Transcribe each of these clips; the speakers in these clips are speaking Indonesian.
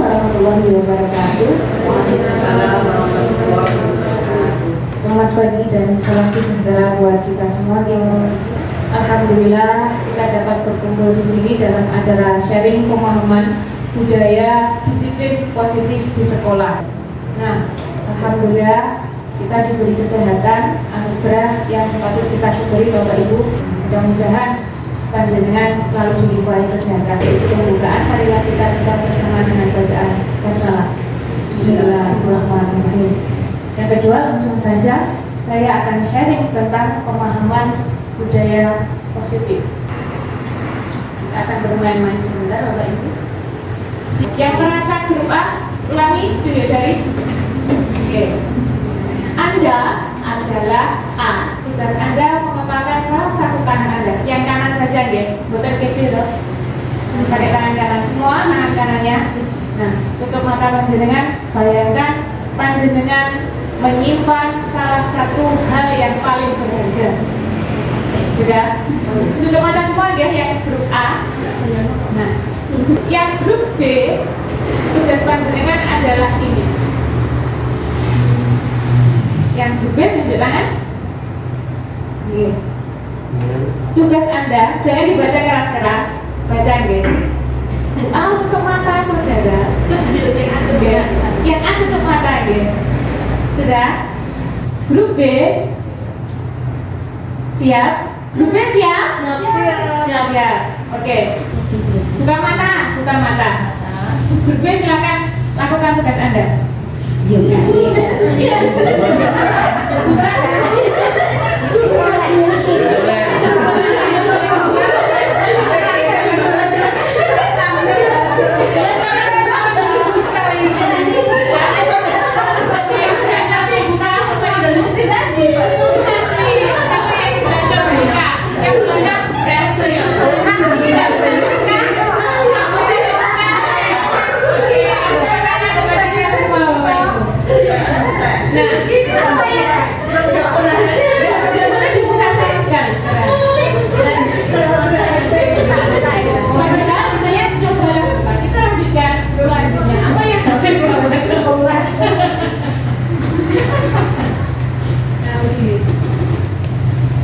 warahmatullahi wabarakatuh. Waalaikumsalam warahmatullahi wabarakatuh. Selamat pagi dan salam sejahtera buat kita semua. Alhamdulillah kita dapat berkumpul di sini dalam acara sharing pemahaman budaya disiplin positif di sekolah. Nah, alhamdulillah kita diberi kesehatan, anugerah yang patut kita syukuri Bapak Ibu. Mudah-mudahan panjenengan selalu dilimpahi kesehatan. Itu pembukaan, marilah kita bersama dengan bacaan basmalah. Bismillahirrahmanirrahim. Yang kedua, langsung saja saya akan sharing tentang pemahaman budaya positif. Kita akan bermain-main sebentar Bapak Ibu. Yang merasa grup A, ulangi tunjuk jari. Oke. Anda adalah A. Tugas Anda mengepalkan salah satu tangan Anda. Yang kanan saja ya, bukan kecil loh. Pakai tangan kanan semua, tangan kanannya. Nah, tutup mata panjenengan. Bayangkan panjenengan menyimpan salah satu hal yang paling berharga. Sudah? Tutup mata semua ya, yang grup A. Nah, yang grup B, tugas panjenengan adalah ini. Yang grup B tunjuk tangan. Tugas Anda, jangan dibaca keras-keras, baca gitu. Tutup mata saudara. Yang A tutup mata gitu. Sudah? Grup B siap? Grup B siap? Siap. Oke. Buka mata. Grup B silakan lakukan tugas Anda.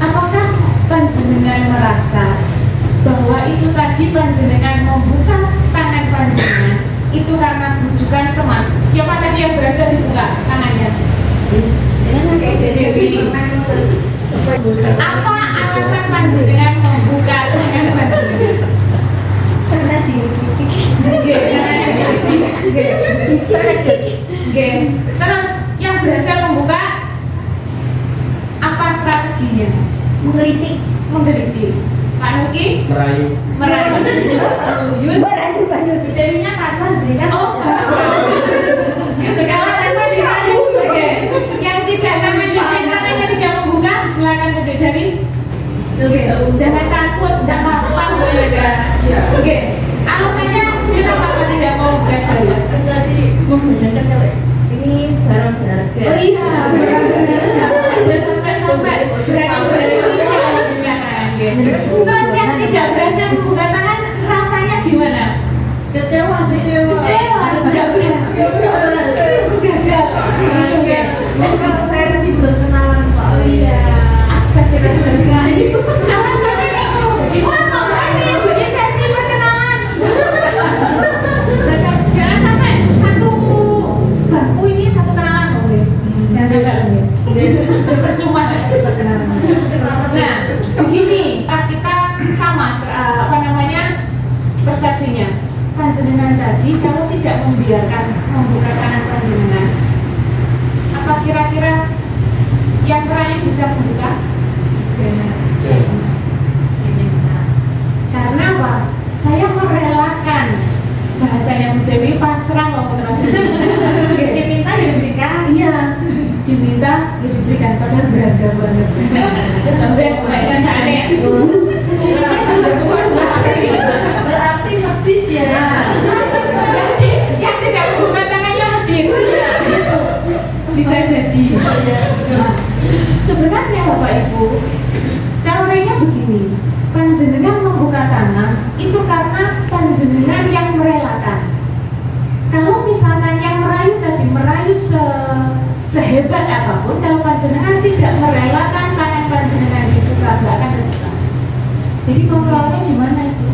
Apakah panjenengan merasa bahwa itu tadi panjenengan membuka tangan panjenengan itu karena bujukan teman? Siapa tadi yang berhasil dibuka tangannya? Dewi. Apa alasan panjenengan membuka tangan panjenengan? Karena Terus yang berhasil membuka apa strateginya? Menggeliti. Pak Nuki? Merayu. Yun? Jadinya kasar, berikan. Oh, kasar. Sekarang apa dirayu? Oke. Yang tidak tangannya tidak membuka, silakan tunjuk jari. Oke. Jangan takut, tidak apa-apa boleh kan? Oke. Alasannya kenapa tidak mau buka jari? Ini barang berharga. Oh iya, barang berharga. Sampai berani terus yang tidak berhasil membuka tangan rasanya gimana? Kecewa, tidak berhasil. Gagal. Kalau saya tadi belum kenalan soal. Oh iya. Astagfirullahaladzim. Alasannya itu. Wah, makasih ya punya sesi perkenalan. Jangan sampai satu bangku ini satu kenalan loh. Jangan sampai percuma perkenalan. Nah, begini kita sama persepsinya. Panjenengan tadi kalau tidak membiarkan membuka tangan panjenengan, apa kira-kira yang lain bisa membuka? Karena apa? Saya merelakan bahasanya Bu Dewi pasrah loh terus. Diminta diberikan. Iya, diminta diberikan padahal berharga banget. Sampai mulai sana. Berarti lebih ya. Berarti yang tidak membuka tangannya lebih. Bisa jadi. Sebenarnya Bapak Ibu, teorinya begini. Panjenengan membuka tangan itu karena panjenengan yang merelakan. Kalau misalkan yang merayu tadi merayu sehebat apapun, kalau panjenengan tidak merelakan tangan panjenengan dibuka, nggak akan terbuka. Jadi kontrolnya di mana itu?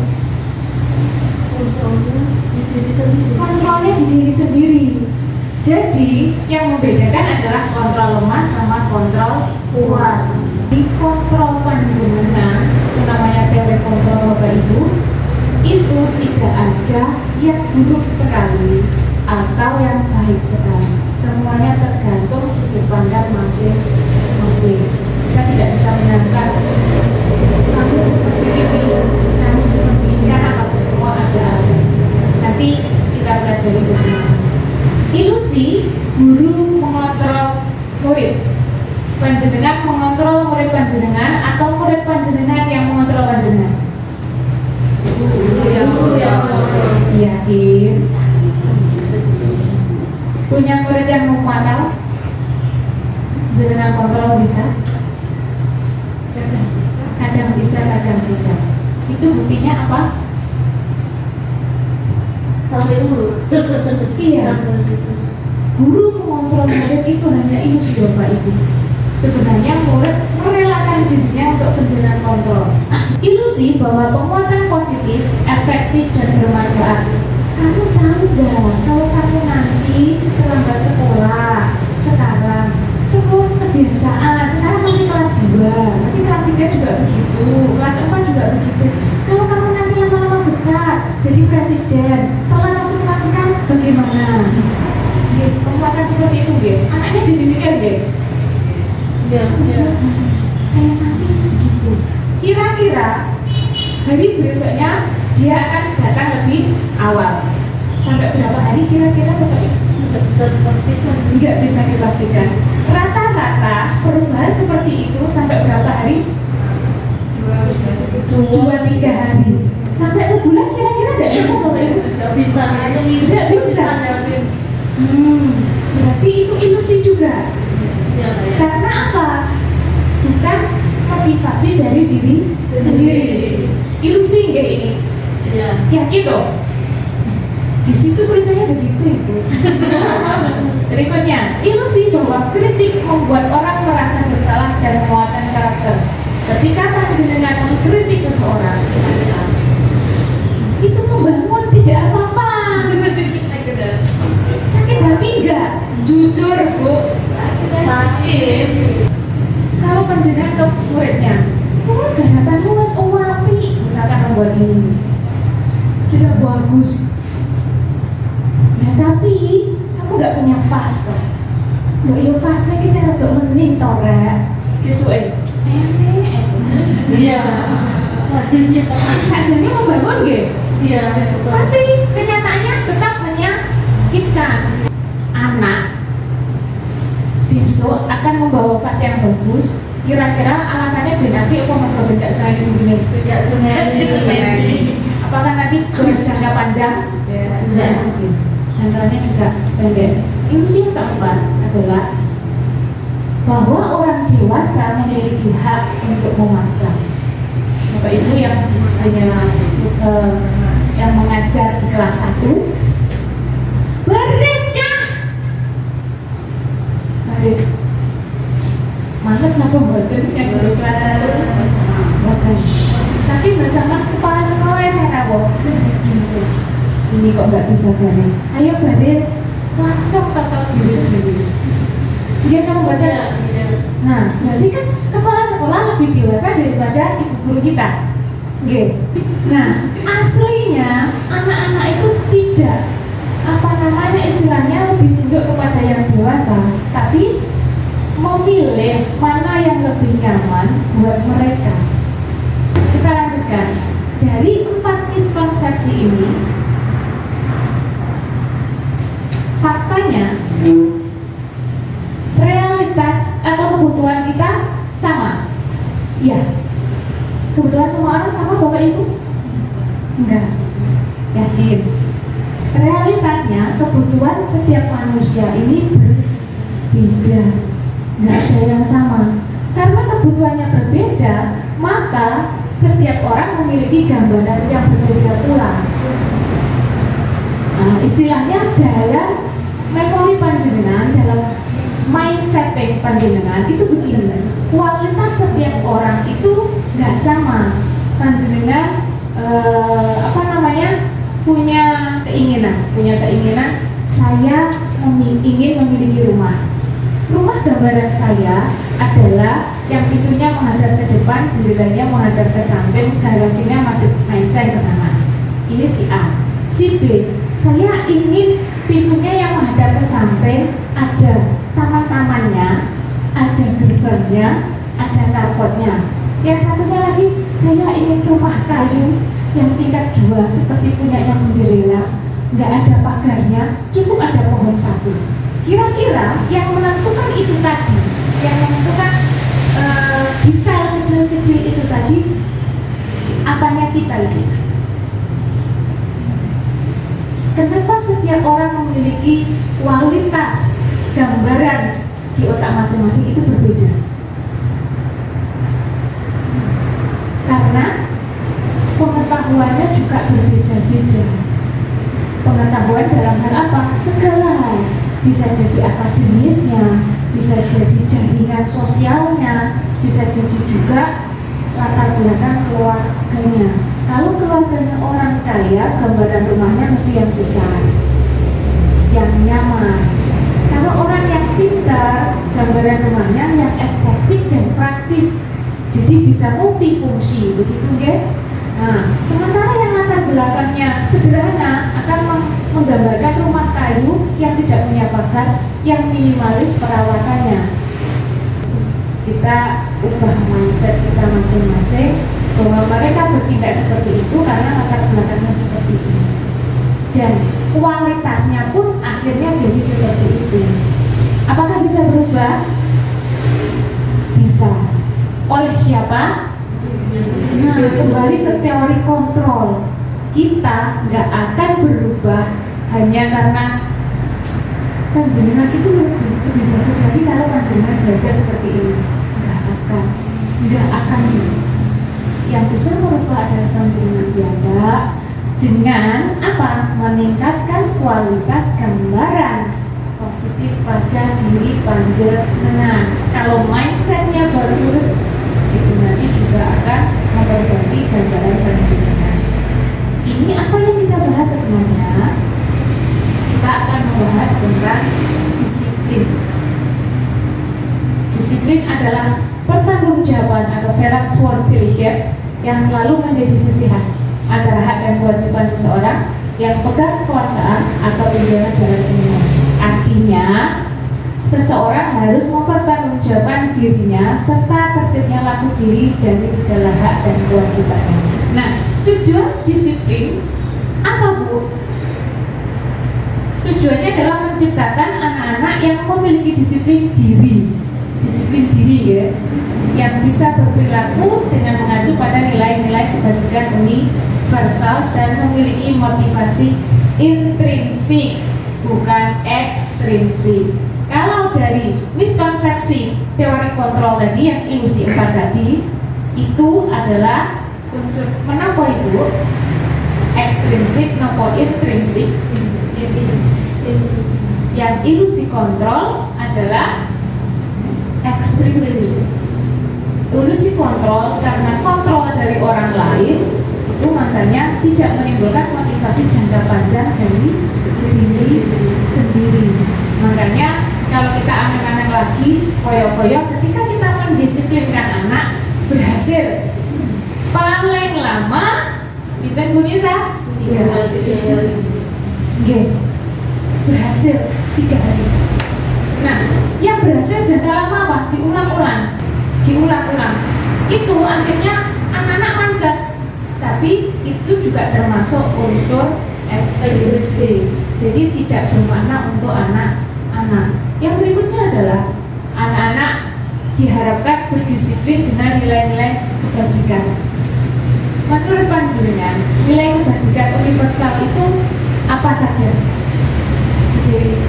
Kontrolnya di diri sendiri. Jadi yang membedakan adalah kontrol lemah sama kontrol kuat. Di kontrol panjenengan, itu namanya teori kontrol Bapak Ibu, itu tidak ada yang buruk sekali atau yang baik sekali. Semuanya tergantung sudut pandang masing-masing. Kita tidak bisa menangkap kamu seperti ini, kamu seperti ini, karena semua ada alasan. Nanti kita pelajari bersama-sama. Ilusi guru mengontrol murid. Panjenengan mengontrol murid panjenengan atau murid panjenengan yang mengontrol panjenengan? Yakin? Punya murid yang memantau? Jenengan kontrol bisa? Kadang bisa, kadang tidak. Itu buktinya apa? Iya. Guru mengontrol murid itu hanya ilusi Bapak Ibu. Sebenarnya murid merelakan dirinya untuk penjenengan kontrol. Ilusi bahwa penguatan positif, efektif dan bermanfaat. Kamu tahu nggak kalau kamu nanti terlambat sekolah sekarang, terus kebiasaan sekarang masih kelas 2, nanti kelas 3 juga begitu, kelas 4 juga begitu. Kalau kamu nanti lama-lama besar jadi presiden, telat waktu pelatihan bagaimana? Penguatan seperti itu, anaknya jadi mikir, saya nanti begitu. Kira-kira hari besoknya dia akan datang lebih awal. Sampai berapa hari kira-kira Bapak Ibu? Tidak bisa dipastikan. Rata-rata perubahan seperti itu sampai berapa hari? 2-3 hari. Sampai sebulan kira-kira tidak bisa Bapak Ibu? Tidak bisa. Berarti itu ilusi juga. Karena apa? Bukan motivasi dari diri sendiri. Ilusi enggak ini? Yakin dong? Di situ tulisannya begitu Ibu. Berikutnya, ilusi bahwa kritik membuat orang merasa bersalah dan menguatkan karakter. Ketika panjenengan mengkritik seseorang, itu membangun tidak apa-apa. Sakit hati enggak? Jujur Bu, sakit. Kalau panjenengan ke muridnya, garapanmu wis api, misalkan membuat ini sudah bagus. Nah tapi kamu nggak punya fast toh? Nggak iya fast lagi saya untuk mending tore sesuai. Iya. Sajanya membangun gak? Iya. Tapi kenyataannya tetap menyakitkan. Anak besok akan membawa fase yang bagus. Kira-kira alasannya berarti apa mereka beda selain ini? Tidak sebenarnya. Apakah nanti berjangka panjang? Tidak. Jangkanya juga pendek. Ilusi yang keempat adalah bahwa orang dewasa memiliki hak untuk memaksa. Bapak Ibu yang yang mengajar di kelas 1, barisnya baris. Mana kenapa boten yang baru kelas 1? Boten. Tapi bersama kepala sekolah saya tahu. Ini kok nggak bisa baris? Ayo baris. Langsung total diri. Dia kamu baca. Nah, berarti kan kepala sekolah lebih dewasa daripada ibu guru kita. Oke. Nah, aslinya anak-anak itu tidak istilahnya lebih tunduk kepada yang dewasa, tapi memilih mana yang lebih nyaman buat mereka. Kita lanjutkan. Dari 4 miskonsepsi ini, faktanya realitas atau kebutuhan kita sama. Iya. Kebutuhan semua orang sama Bapak Ibu? Enggak. Yakin. Realitasnya kebutuhan setiap manusia ini berbeda. Enggak ada yang sama. Karena kebutuhannya berbeda, maka setiap orang memiliki gambaran yang berbeda pula. Istilahnya dalam memori panjenengan, dalam mindset panjenengan itu begini, kualitas setiap orang itu nggak sama. Panjenengan punya keinginan saya ingin memiliki rumah. Rumah gambaran saya adalah yang pintunya menghadap ke depan, jendelanya menghadap ke samping, garasinya madep menceng ke sana. Ini si A. Si B, saya ingin pintunya yang menghadap ke samping, ada taman-tamannya, ada gerbangnya, ada carportnya. Yang satunya lagi, saya ingin rumah kayu yang tingkat 2 seperti punyanya Cinderella, nggak ada pagarnya, cukup ada pohon satu. Kira-kira yang menentukan itu tadi, yang menentukan detail kecil-kecil itu tadi, apanya kita itu? Kenapa setiap orang memiliki kualitas gambaran di otak masing-masing itu berbeda? Karena pengetahuannya juga berbeda-beda. Pengetahuan dalam hal apa? Segala hal. Bisa jadi akademisnya, bisa jadi jaringan sosialnya, bisa jadi juga latar belakang keluarganya. Kalau keluarganya orang kaya, gambaran rumahnya mesti yang besar, yang nyaman. Kalau orang yang pintar, gambaran rumahnya yang estetik dan praktis, jadi bisa multifungsi, begitu ya? Nah, sementara yang latar belakangnya sederhana akan menggambarkan rumah kayu yang tidak punya pagar, yang minimalis perawatannya. Kita ubah mindset kita masing-masing bahwa mereka bertindak seperti itu karena latar belakangnya seperti itu, dan kualitasnya pun akhirnya jadi seperti itu. Apakah bisa berubah? Bisa. Oleh siapa? Nah, kembali ke teori kontrol. Kita nggak akan berubah hanya karena panjenengan itu lebih bagus lagi kalau panjenengan belajar seperti ini. Nggak akan. Yang bisa merubah adalah panjenengan biada dengan apa? Meningkatkan kualitas gambaran positif pada diri panjenengan. Kalau mindsetnya bagus, itu nanti juga akan memperbaiki gambaran panjenengan. Ini apa yang kita bahas sebenarnya? Kita akan membahas tentang disiplin. Disiplin adalah pertanggungjawaban atau Verantwortlichkeit yang selalu menjadi sisihan antara hak dan kewajiban seseorang yang pegang kekuasaan atau pimpinan dalam umum. Artinya, seseorang harus mempertanggungjawabkan dirinya serta tertibnya laku diri dari segala hak dan kewajibannya. Nah, tujuan disiplin apa, Bu? Tujuannya adalah menciptakan anak-anak yang memiliki disiplin diri ya, yang bisa berperilaku dengan mengacu pada nilai-nilai kebajikan universal dan memiliki motivasi intrinsik bukan ekstrinsik. Kalau dari miskonsepsi teori kontrol tadi yang ilusi 4 tadi, itu adalah unsur menapa itu? Ekstrinsik nopo intrinsik. Yang ilusi kontrol adalah ekstrinsik. Ilusi kontrol karena kontrol dari orang lain itu makanya tidak menimbulkan motivasi jangka panjang dari diri sendiri. Makanya kalau kita aneh-aneh lagi, koyok-koyok, ketika kita mendisiplinkan anak berhasil. Paling lama kita punya 3 hari. Berhasil 3 hari. Nah, yang berhasil jangka lama apa? Diulang-ulang. Itu akhirnya anak-anak manjat. Tapi itu juga termasuk unsur ekstrinsik. Jadi tidak bermakna untuk anak-anak. Yang berikutnya adalah anak-anak diharapkan berdisiplin dengan nilai-nilai kebajikan. Menurut panjenengan, nilai kebajikan universal itu apa saja? Jadi,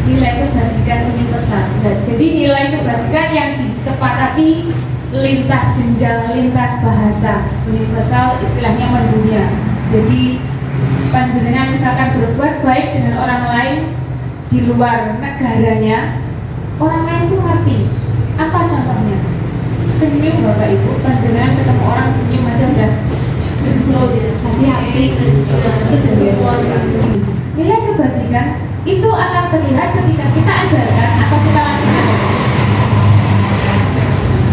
nilai kebajikan universal. Jadi nilai kebajikan yang disepakati lintas jenjang, lintas bahasa, universal istilahnya mendunia. Jadi panjenengan misalkan berbuat baik dengan orang lain di luar negaranya, orang lain itu ngerti. Apa contohnya? Senyum Bapak Ibu, panjenengan ketemu orang senyum aja udah hati-hati. Nilai kebajikan itu akan terlihat ketika kita ajarkan atau kita lakukan.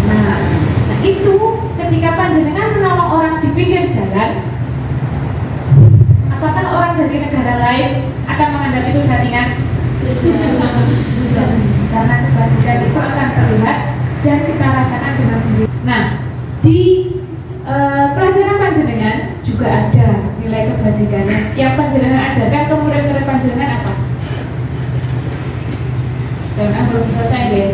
Nah, itu ketika panjenengan menolong orang di pinggir jalan, apakah orang dari negara lain akan menganggap itu settingan? Karena kebajikan itu akan terlihat dan kita rasakan dengan sendiri. Nah, di pelajaran panjenengan juga ada nilai kebajikannya. Yang panjenengan ajarkan ke murid-murid panjenengan apa? Dan belum selesai deh.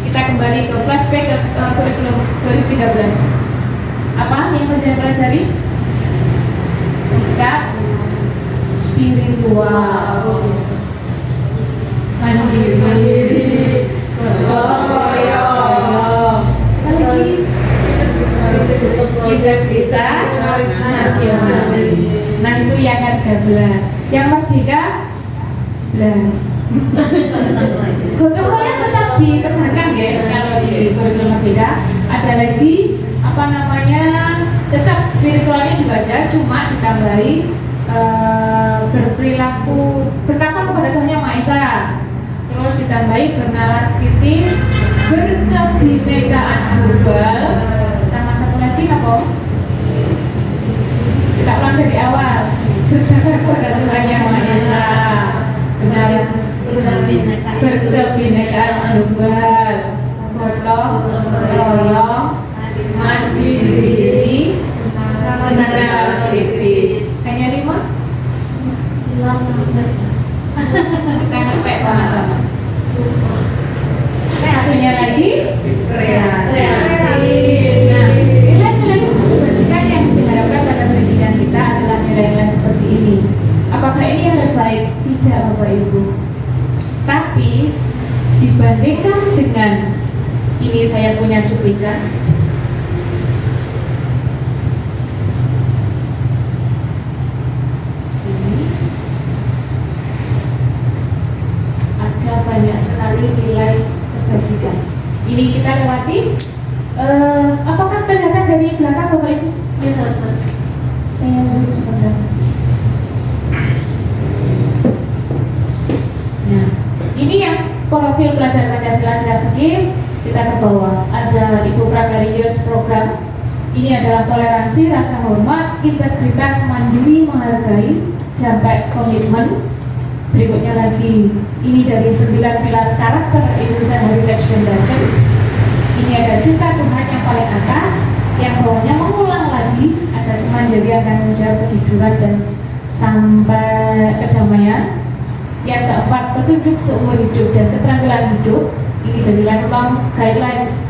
Kita kembali ke flashback ke kurikulum 2013. Apa yang panjenengan pelajari? Sikap spiritual, mandiri, integritas nasionalis. Nah itu yang ke-13. Yang merdeka 11. Gotong royong tetap dipertahankan ya kalau di kurikulum merdeka. Ada lagi apa namanya, tetap spiritualnya juga ada, cuma ditambahi berperilaku bertakwa kepada Tuhan Yang Maha Esa. Terus ditambahi bernalar kritis, berkebinekaan global, sama satu lagi apa? Kita ulang dari awal. Bertakwa kepada Tuhan Yang Maha Esa, bernalar berkebinekaan global, gotong royong, mandiri, bernalar kritis. Hanya 5? Kita ngepek sama-sama. Satunya lagi kreatif. Nah, nilai-nilai kebajikan yang diharapkan pada pendidikan kita adalah nilai-nilai seperti ini. Apakah ini yang terbaik? Tidak, Bapak Ibu. Tapi dibandingkan dengan ini, saya punya cuplikan. Banyak sekali nilai kebajikan. Ini kita lewati. Apakah kelihatan dari belakang Bapak Ibu? Saya zoom sebentar. Nah, ini yang profil pelajar Pancasila tidak skip. Kita ke bawah. Ada Ibu Pramerius program. Ini adalah toleransi, rasa hormat, integritas, mandiri, menghargai, sampai komitmen. Berikutnya lagi, ini dari 9 pilar karakter Indonesian Heritage Foundation. Ini ada cinta Tuhan yang paling atas, yang bawahnya mengulang lagi, ada kemandirian dan menjaga kejujuran dan sampai kedamaian. Yang keempat, petunjuk seumur hidup dan keterampilan hidup. Ini dari Lifelong Guidelines.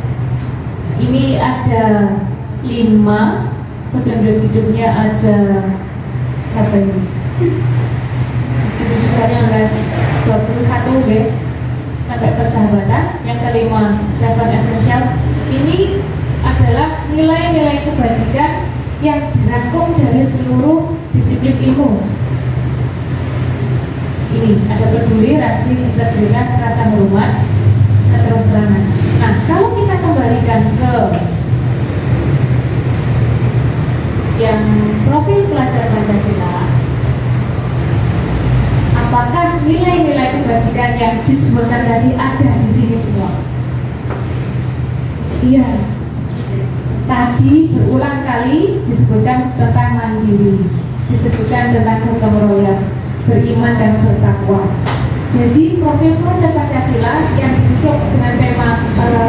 Ini ada 5 petunjuk hidupnya, ada apa ini? 21 ya, sampai persahabatan. Yang kelima, 7 Essential. Ini adalah nilai-nilai kebajikan yang dirangkum dari seluruh disiplin ilmu. Ini ada peduli, rajin, integritas, rasa hormat, terus terangan. Nah, kalau kita kembalikan ke yang profil pelajar Pancasila, apakah nilai-nilai kebajikan yang disebutkan tadi ada di sini semua? Iya. Tadi berulang kali disebutkan tentang mandiri, disebutkan tentang gotong royong, beriman dan bertakwa. Jadi profil pelajar Pancasila yang diusung dengan tema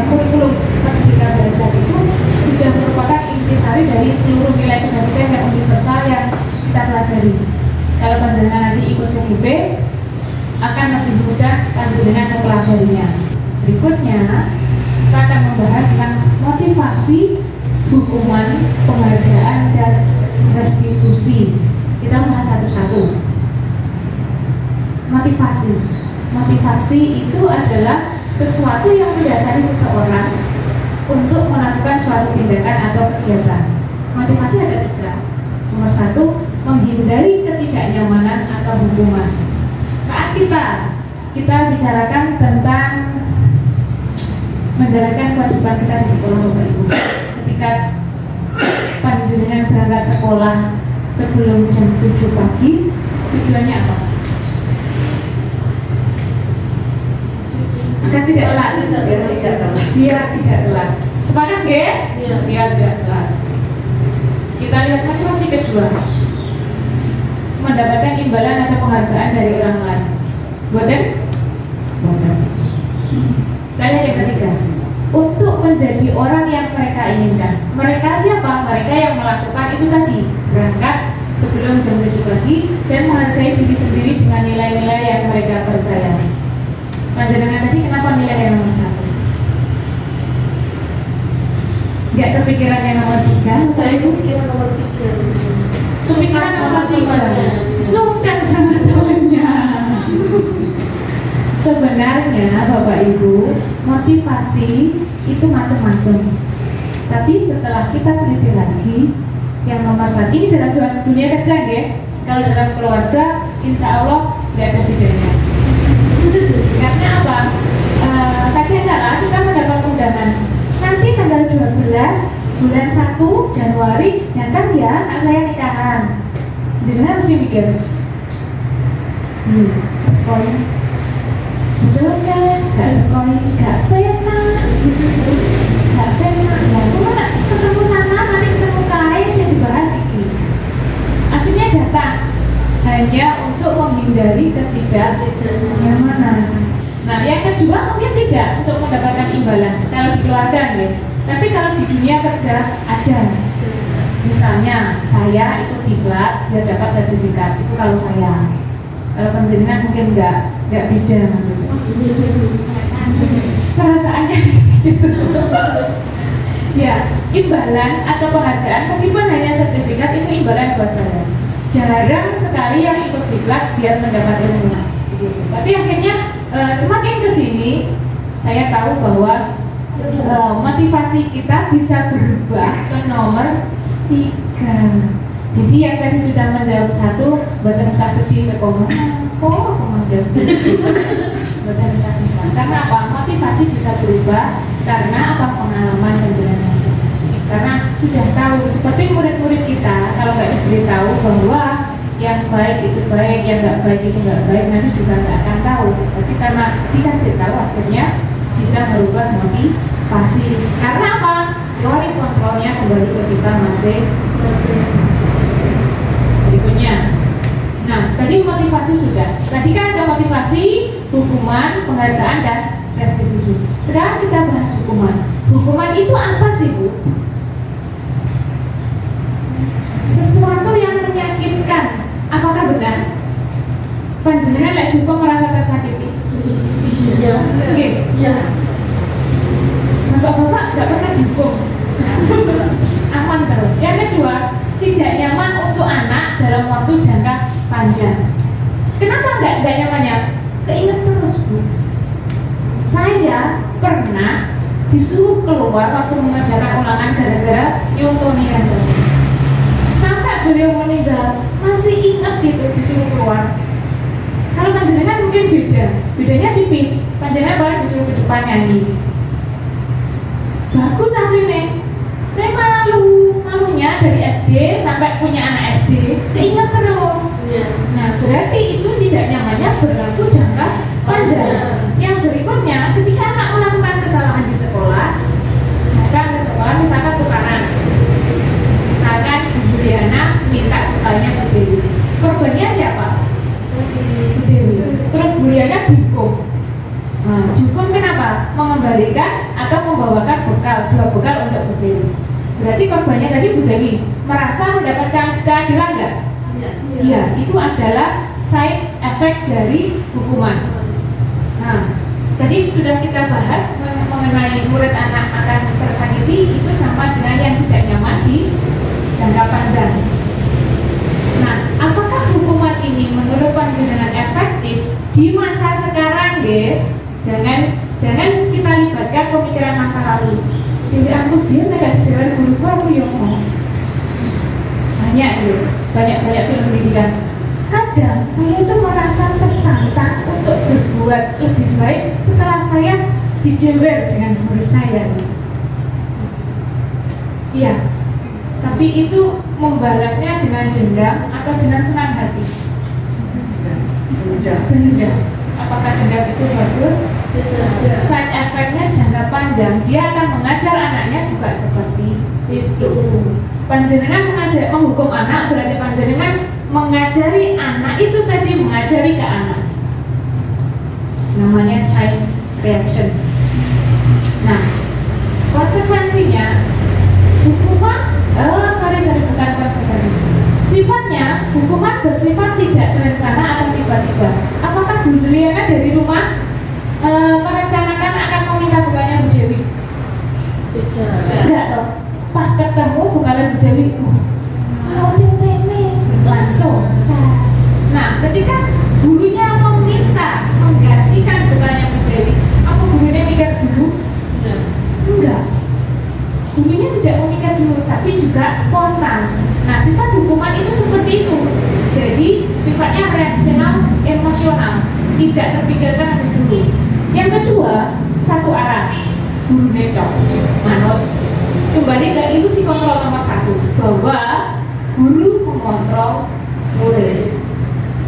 kurikulum pendidikan belajar itu sudah merupakan intisari dari seluruh nilai kebajikan yang universal yang kita pelajari. Kalau panjenengan nanti ikut CGP, akan lebih mudah panjenengan mempelajarinya. Berikutnya kita akan membahas tentang motivasi, hukuman, penghargaan, dan restitusi. Kita bahas satu-satu. Motivasi itu adalah sesuatu yang mendasari seseorang untuk melakukan suatu tindakan atau kegiatan. Motivasi ada 3. Nomor 1, menghindari ketidaknyamanan atau hukuman. Saat kita bicarakan tentang menjalankan kewajiban kita di sekolah, Bapak Ibu. Ketika panjenengan berangkat sekolah sebelum jam 7 pagi, tujuannya apa? Agar tidak telat. Biar tidak telat. Sepakat nggih? Biar tidak telat. Kita lihat motivasi kedua. Mendapatkan imbalan atau penghargaan dari orang lain. Boten? Boten. Lalu yang ketiga, untuk menjadi orang yang mereka inginkan. Mereka siapa? Mereka yang melakukan itu tadi, berangkat sebelum jam 7 pagi dan menghargai diri sendiri dengan nilai-nilai yang mereka percaya. Panjenengan tadi kenapa nilai yang nomor 1? Gak kepikiran yang nomor 3? Saya kepikiran nomor 3. Kepikiran nomor 3. Suka sama temannya. Sebenarnya Bapak Ibu, motivasi itu macam-macam. Tapi setelah kita teliti lagi, yang nomor 1 ini dalam dunia kerja ya. Kalau dalam keluarga, insya Allah nggak ada bedanya. Karena apa? Tadi adalah kita mendapat undangan. Nanti tanggal 12 bulan 1 Januari datang ya, anak saya nikahan. Jadi harus mikir. Pokoknya betul kan? Gak pernah. Ya, cuma ketemu sana, nanti ketemu kaya, saya dibahas ini. Akhirnya datang hanya untuk menghindari ketidaknyamanan. Nah, yang kedua mungkin tidak untuk mendapatkan imbalan kalau di keluarga ya. Tapi kalau di dunia kerja ada. Misalnya saya ikut diklat biar dapat sertifikat, itu kalau saya. Kalau panjenengan mungkin enggak beda maksudnya. Perasaannya gitu. Ya, imbalan atau penghargaan meskipun hanya sertifikat itu imbalan buat saya. Jarang sekali yang ikut diklat biar mendapat ilmu. Gitu. Tapi akhirnya semakin kesini saya tahu bahwa motivasi kita bisa berubah ke nomor 3. Jadi yang tadi sudah menjawab 1, buatan usah sedih ke kok menjawab sedih. Buatan usah susah. Karena apa? Motivasi bisa berubah karena apa? Pengalaman dan jalan masing-masing. Karena sudah tahu seperti murid-murid kita kalau nggak diberitahu bahwa yang baik itu baik, yang nggak baik itu nggak baik, nanti juga nggak akan tahu. Tapi karena dikasih tahu akhirnya bisa merubah motivasi. Karena apa? Teori kontrolnya kembali ke kita masing-masing. Berikutnya, nah tadi motivasi sudah. Tadi kan ada motivasi, hukuman, penghargaan dan restitusi. Sekarang kita bahas hukuman. Hukuman itu apa sih Bu? Sesuatu yang menyakitkan. Apakah benar? Panjenengan lek hukum merasa tersakiti? Iya. Oke. Iya. Bapak-bapak nggak pernah dihukum. Aman terus. Yang kedua, tidak nyaman untuk anak dalam waktu jangka panjang. Kenapa nggak nyamannya? Keinget terus Bu. Saya pernah disuruh keluar waktu mengerjakan ulangan gara-gara nyontoni kaca. Sampai beliau meninggal masih ingat gitu disuruh keluar. Kalau panjenengan mungkin bedanya tipis. Panjenengan baru disuruh ke depan nyanyi. Bagus hasilnya. Saya malunya dari SD sampai punya anak SD, keinget terus. Nah, berarti itu tidak nyamannya berlaku jangka panjang. Yang berikutnya, ketika anak melakukan kesalahan di sekolah, datang ke sekolah misalkan tukaran. Misalkan Bu Juliana minta tukarnya ke Dewi. Korbannya siapa? Dewi. Terus Bu Juliana dihukum. Nah, dihukum kenapa? Mengembalikan atau membawakan bekal, 2 bekal untuk Bu Dewi. Berarti korbannya tadi Bu Dewi merasa mendapatkan keadilan nggak? Iya, itu adalah side effect dari hukuman. Nah, tadi sudah kita bahas mengenai murid anak akan tersakiti itu sama dengan yang tidak nyaman di jangka panjang. Nah, apakah hukuman ini menurut panjenengan efektif di masa sekarang, guys? Jangan kita libatkan pemikiran masa lalu. Jadi aku biar ada jalan guru aku yang mau banyak gitu. banyak-banyak film pendidikan. Kadang saya itu merasa tertantang untuk berbuat lebih baik setelah saya dijewer dengan guru saya. Iya, tapi itu membalasnya dengan dendam atau dengan senang hati? Dendam. Apakah dendam itu bagus? Side effect-nya jangka panjang, dia akan mengajar anaknya juga seperti itu. Panjenengan menghukum anak berarti panjenengan mengajari anak itu tadi, mengajari ke anak. Namanya chain reaction. Nah, konsekuensinya hukuman, bukan konsekuensi. Sifatnya, hukuman bersifat tidak terencana atau tiba-tiba. Apakah Bu Juliana dari rumah merencanakan akan meminta bukannya Bu Dewi? Tidak toh. Pas ketemu bukannya Bu Dewi, kalau ini langsung. Nah, ketika gurunya meminta menggantikan bukannya Bu Dewi, apa gurunya mikir dulu? Enggak. Gurunya tidak memikir dulu, tapi juga spontan. Nah, sifat hukuman itu seperti itu. Jadi sifatnya reaksional, emosional, tidak terpikirkan lebih dulu. Yang kedua, satu arah, guru netok, manut. Kembali ke ilusi kontrol nomor 1, bahwa guru mengontrol murid.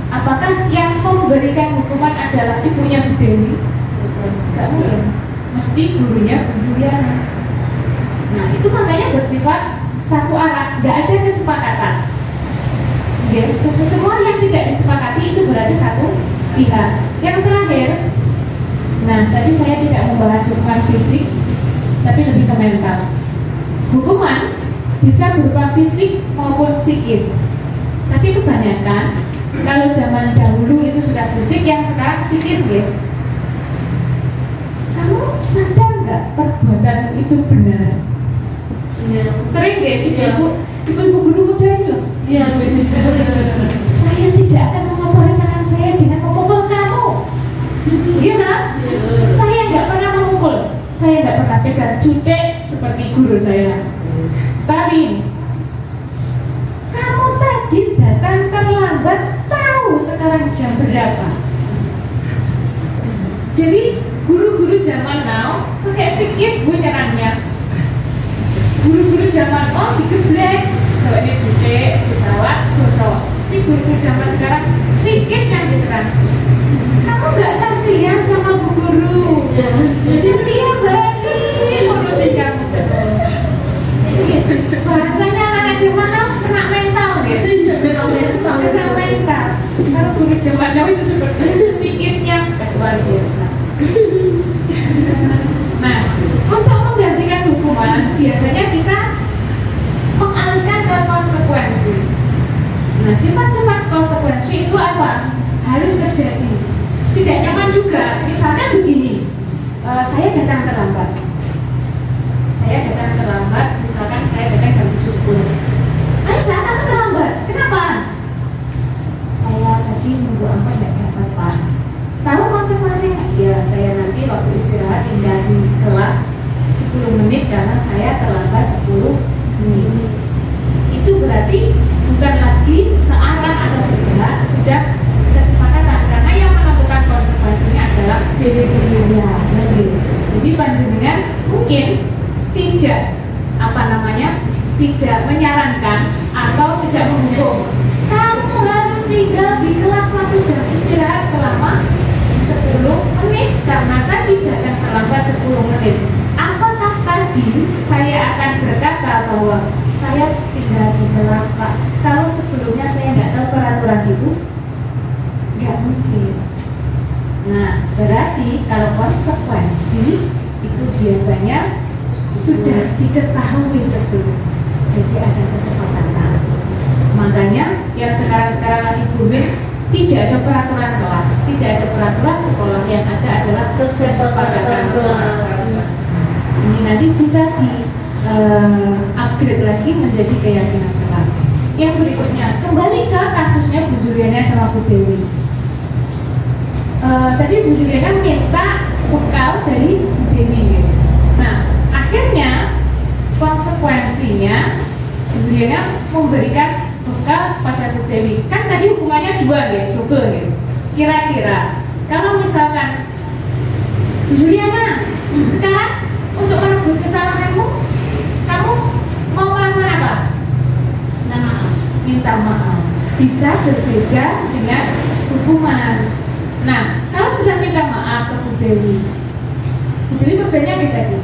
Apakah yang memberikan hukuman adalah ibunya Bu Dewi? Tidak mungkin, mesti gurunya Bu Juliana. Nah, itu makanya bersifat satu arah, tidak ada kesepakatan. Ya, semua yang tidak disepakati itu berarti satu pihak. Yang terakhir, nah tadi saya tidak membahas hukuman fisik, tapi lebih ke mental. Hukuman bisa berupa fisik maupun psikis. Tapi kebanyakan kalau zaman dahulu itu sudah fisik, yang sekarang psikis ya. Kamu sadar nggak perbuatanmu itu benar? Ya. Sering ya ibu guru muda itu. Ya. Saya tidak akan mengotori tangan saya dengan memukul kamu. Iya, saya nggak pernah memukul. Saya nggak pernah pegang jutek seperti guru saya. Tapi kamu tadi datang terlambat, tahu sekarang jam berapa? Jadi guru-guru zaman now pakai psikis bu nyerangnya. Guru-guru zaman now digeblek, kalau ini jutek, pesawat, gosok. Ini guru-guru zaman sekarang psikis yang diserang. Kamu nggak kasihan sama bu guru? Cynthia Bani ngurusin kamu. Bahasanya anak zaman now kena mental gitu. Kena mental. Kalau guru zaman now itu seperti itu, psikisnya luar biasa. Nah, untuk menggantikan hukuman biasanya kita mengalihkan ke konsekuensi. Nah, sifat-sifat konsekuensi itu apa? Harus terjadi. Tidak nyaman juga. Misalkan begini, saya datang terlambat. Misalkan saya datang jam 7.10. Aisyah, kamu terlambat. Kenapa? Saya tadi nunggu angkot tidak dapat, Pak. Tahu konsekuensinya? Iya, saya nanti waktu istirahat tinggal di kelas 10 menit karena saya terlambat 10 menit. Itu berarti bukan lagi searah atau sepihak, sudah kesepakatan karena yang menentukan konsekuensinya adalah diri saya. Jadi panjenengan mungkin tidak tidak menyarankan atau tidak menghukum. Kamu harus tinggal di kelas waktu jam istirahat selama 10 menit karena tadi datang terlambat 10 menit. Apakah tadi saya akan berkata bahwa saya tinggal di kelas Pak, kalau sebelumnya saya nggak tahu peraturan itu? Nggak mungkin. Nah, berarti kalau konsekuensi itu biasanya sudah diketahui sebelumnya. Jadi ada kesepakatan. Makanya yang sekarang lagi booming, tidak ada peraturan kelas, tidak ada peraturan sekolah, yang ada adalah kesepakatan kelas. Ini nanti bisa di upgrade lagi menjadi keyakinan kelas. Yang berikutnya, kembali ke kasusnya Bu Juliana sama Bu Dewi. Tadi Bu Juliana minta bekal dari Bu Dewi. Nah, akhirnya konsekuensinya Bu Juliana memberikan bekal pada Bu Dewi. Kan tadi hukumannya 2 ya, double ya. Kira-kira kalau misalkan Bu Juliana, sekarang untuk menebus kesalahanmu, kamu mau melakukan apa? Minta maaf. Bisa berbeda dengan hukuman. Nah, kalau sudah minta maaf ke Bu Dewi kebernya kita tadi.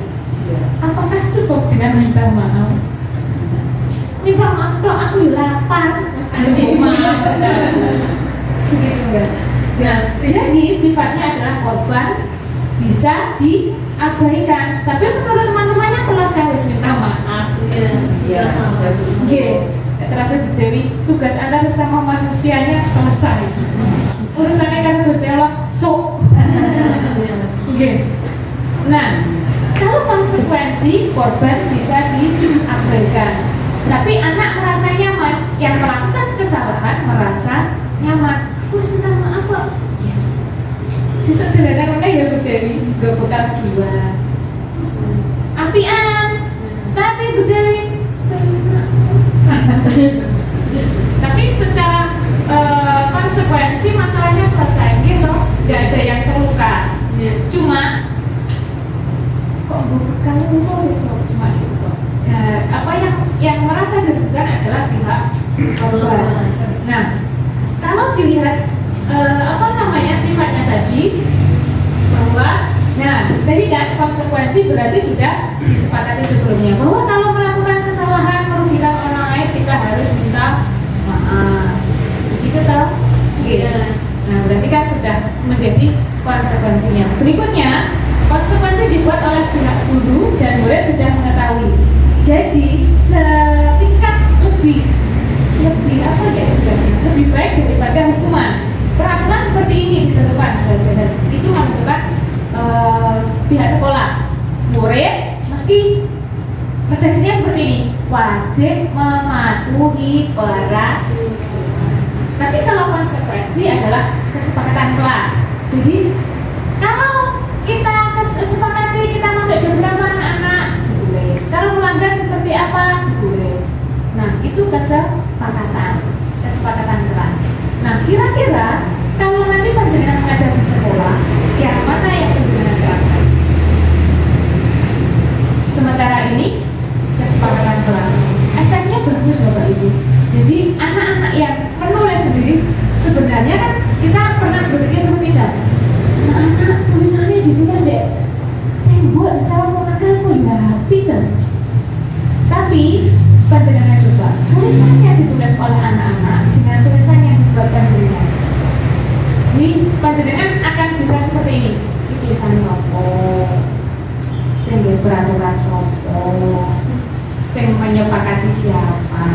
Apakah cukup dengan minta maaf? Minta maaf kalau aku lapar, terus aku maaf. Begitu kan? Nah, jadi sifatnya adalah korban bisa diabaikan. Tapi menurut teman-temannya selesai harus minta maaf. Ya, Oke, terasa Bu Dewi tugas Anda bersama manusianya selesai. Urusannya kan Gusti Allah sok. Oke. Nah, kalau konsekuensi korban bisa diabaikan, tapi anak merasa nyaman, yang melakukan kesalahan merasa nyaman. Aku harus minta maaf kok. Yes. Sesederhana mana ya Bu Dewi, gak bekal 2. Apian, tapi Bu Dewi tapi secara konsekuensi masalahnya selesai gitu, nggak ada yang terluka. Cuma kok kamu cuma gitu. Apa yang merasa dirugikan adalah pihak korban. Nah, kalau dilihat sifatnya tadi bahwa tadi kan konsekuensi berarti sudah disepakati sebelumnya bahwa kalau melakukan kesalahan merugikan orang lain kita harus minta maaf. Begitu toh? Iya. Nah, berarti kan sudah menjadi konsekuensinya. Berikutnya, konsekuensi dibuat oleh pihak guru dan murid sudah mengetahui. Jadi setingkat lebih baik daripada hukuman. Peraturan seperti ini ditentukan dan itu menentukan pihak sekolah. Murid meski redaksinya seperti ini, wajib mematuhi peraturan. Tapi kalau konsekuensi adalah kesepakatan kelas. Jadi kalau kita kesepakati kita masuk jam berapa anak-anak ditulis. Kalau melanggar seperti apa ditulis. Nah, itu kesepakatan kelas. Nah, kira-kira kalau nanti panjenengan mengajar di sekolah, yang mana yang panjenengan terapkan? Sementara ini kesepakatan kelas. Efeknya bagus Bapak Ibu. Jadi anak-anak yang menulis sendiri sebenarnya kan kita pernah berpikir seperti itu. Anak-anak tulisannya ditulis deh. Tembok sama muka kamu ya pinter. Tapi panjenengan coba tulisannya ditulis oleh anak-anak dengan tulisan yang dibuat panjenengan. Ini panjenengan akan bisa seperti ini. Ini tulisan sopo, sehingga peraturan sopo, sehingga menyepakati siapa.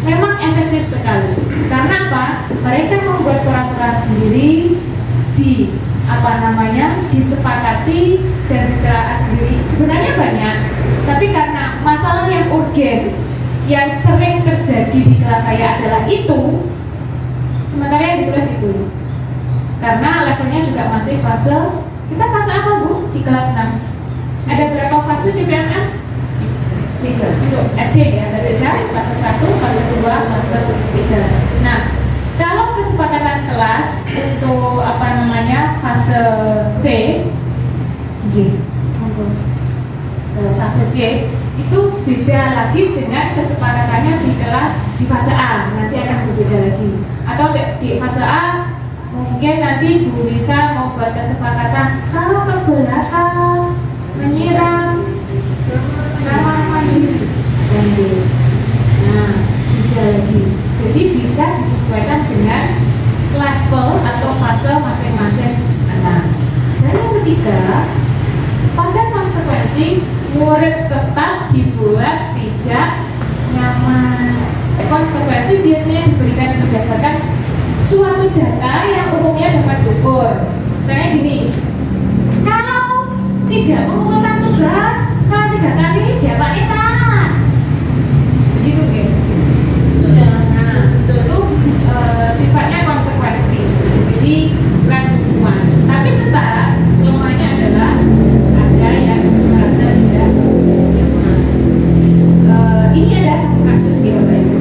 Memang efektif sekali. Karena apa? Mereka membuat peraturan sendiri disepakati dan dikelola sendiri. Sebenarnya banyak, tapi karena masalah yang urgen yang sering terjadi di kelas saya adalah itu, sementara yang ditulis itu. Karena levelnya juga masih fase, kita fase apa Bu? Di kelas 6. Ada berapa fase di PNM? 3. Untuk SD ya, dari fase 1, fase 2, fase 3. Nah, kalau kesepakatan kelas untuk fase C, fase C itu beda lagi dengan kesepakatannya di kelas di fase A, nanti akan berbeda lagi. Atau di fase A mungkin nanti Bu Risa mau buat kesepakatan kalau ke belakang menyiram kamar mandi. Nah, beda lagi. Jadi bisa disesuaikan dengan level atau fase masing-masing anak. Dan yang ketiga, pada konsekuensi murid tetap dibuat tidak nyaman. Konsekuensi biasanya diberikan berdasarkan suatu data yang umumnya dapat diukur. Misalnya gini, kalau tidak mengumpulkan tugas setelah 3 kali dia pakai cat. Begitu gitu. Nah, itu sifatnya konsekuensi. Jadi bukan hukuman, tapi tetap lemahnya adalah ada yang merasa tidak nyaman. Ini ada satu kasus di Bapak Ibu.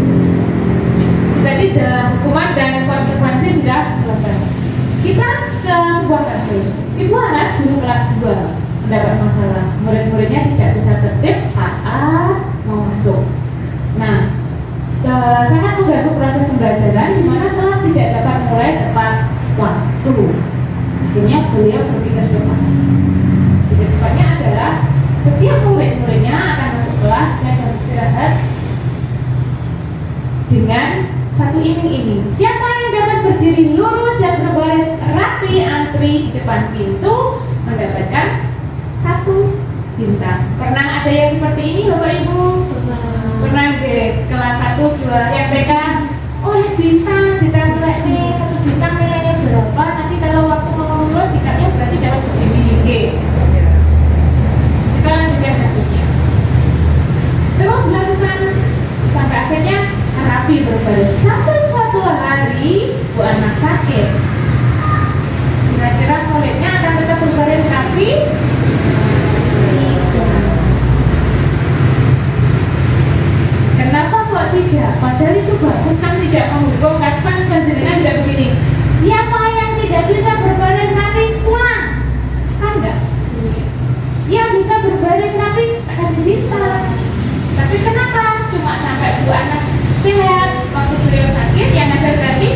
sebuah kasus. Ibu Anas guru kelas 2 mendapat masalah. Murid-muridnya tidak bisa tertib saat mau masuk. Nah, sangat mengganggu proses pembelajaran di mana kelas tidak dapat mulai tepat waktu. Akhirnya beliau berpikir cepat. Pikir cepatnya adalah setiap murid-muridnya akan masuk kelas dengan jam istirahat dengan satu iming-iming. Siapa yang dapat berdiri lurus dan berbaris rapi antri di depan pintu mendapatkan 1 bintang. Pernah ada yang seperti ini Bapak Ibu? Pernah deh kelas 1, 2 yang TK. Oleh bintang ditambah nih 1 bintang nilainya berapa? Nanti kalau waktu mau lulus sikapnya berarti dapat begini. Kita lanjutkan kasusnya. Terus dilakukan sampai akhirnya rapi berbaris. Sampai suatu hari Bu Anas sakit. Kira-kira muridnya akan tetap berbaris rapi? Kenapa kok tidak? Padahal itu bagus kan, tidak menghukum. Kan panjenengan tidak begini. Siapa yang tidak bisa berbaris rapi pulang? Kan enggak? Yang bisa berbaris rapi tak kasih bintang. Tapi kenapa? Cuma sampai Bu Anas sehat. Waktu beliau sakit yang ngajar tadi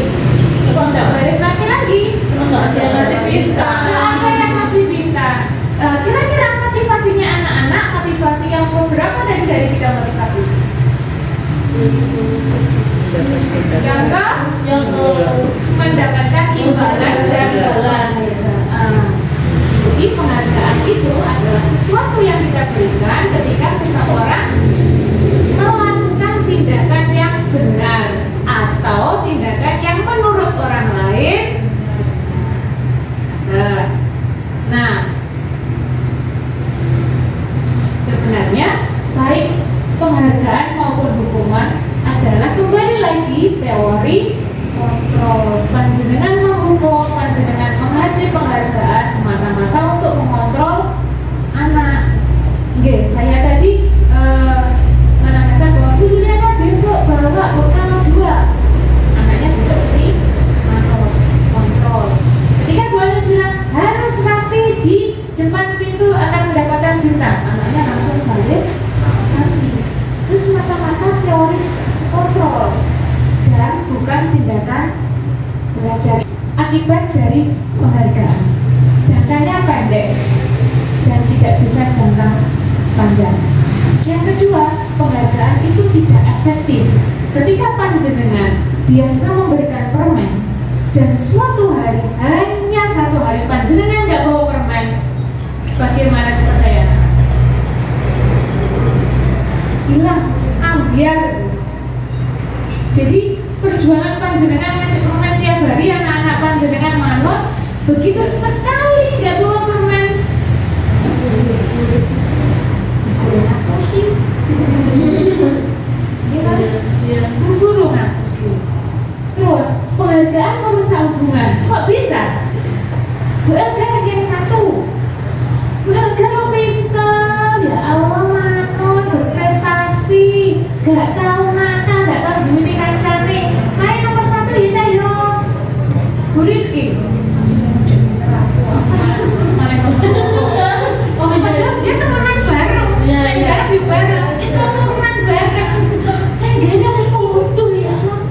kok enggak baris rapi lagi. Enggak ada yang ngasih bintang. Enggak ada yang ngasih bintang. Kira-kira motivasinya anak-anak, motivasi yang berapa tadi dari 3 motivasi? Yang mendapatkan imbalan dan balan. Jadi penghargaan itu adalah sesuatu yang kita berikan ketika seseorang melakukan tindakan yang benar atau tindakan yang menurut orang lain. Nah, sebenarnya baik penghargaan maupun hukuman adalah kembali lagi teori kontrol. Panjenengan menghukum, panjenengan mengasih penghargaan semata-mata untuk mengontrol anak. Oke, saya tadi menanyakan bahwa Bu Juliana besok bawa bekal 2. Anaknya besok sih kontrol. Ketika Bu Anas bilang harus rapi di depan pintu akan mendapatkan bintang, anaknya langsung baris rapi. Terus mata-mata teori kontrol dan bukan tindakan belajar. Akibat dari penghargaan jangkanya pendek dan tidak bisa jangka panjang. Yang kedua, penghargaan itu tidak efektif. Ketika panjenengan biasa memberikan permen dan suatu hari, hanya 1 hari panjenengan nggak bawa permen, bagaimana kepercayaan? Hilang, ambiar. Jadi perjuangan panjenengan ngasih permen tiap hari, anak-anak panjenengan manut, begitu sekali nggak bawa permen, aku sih, guru ngaku sih. Terus penghargaan merusak hubungan, kok bisa? Bu Elga yang 1, Bu Elga lo pintar, ya Allah manut, berprestasi, gak tahu nakal, gak tahu jumiti kancane. Ayo nomor 1 ya Cayo. Bu Rizky. Padahal dia temenan bareng, bareng di bareng, itu temenan bareng. Gak ada foto ya Allah,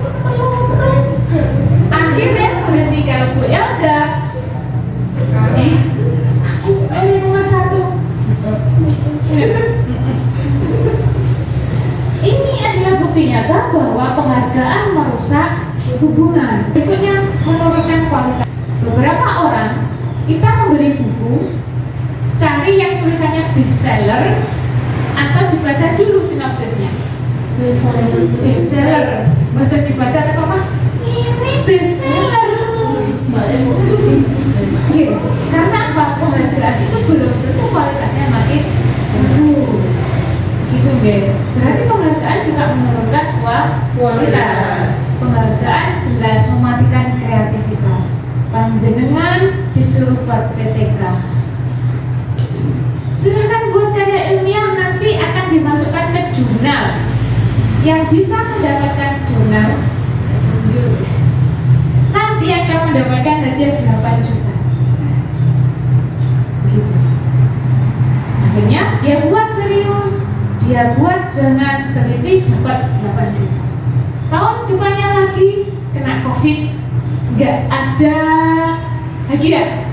akhirnya Bu Rizky kalau Bu Elga, aku nomor 1. Ini adalah bukti nyata bahwa penghargaan merusak hubungan. Berikutnya, menurunkan kualitas. Beberapa orang, kita membeli buku, cari yang tulisannya bestseller atau dibaca dulu sinopsisnya. Bestseller, bahasa dibaca atau apa? Ini bestseller. Karena apa? Penghargaan itu belum tentu kualitasnya makin bagus. Gitu deh. Berarti penghargaan juga menurunkan kualitas. Penghargaan jelas mematikan kreativitas. Panjenengan disuruh buat PTK. Silahkan buat karya ilmiah, nanti akan dimasukkan ke jurnal. Yang bisa mendapatkan jurnal nanti akan mendapatkan hadiah 8 juta. dia buat dengan teliti dapat 8 juta. Tahun depannya lagi kena COVID, nggak ada hadiah.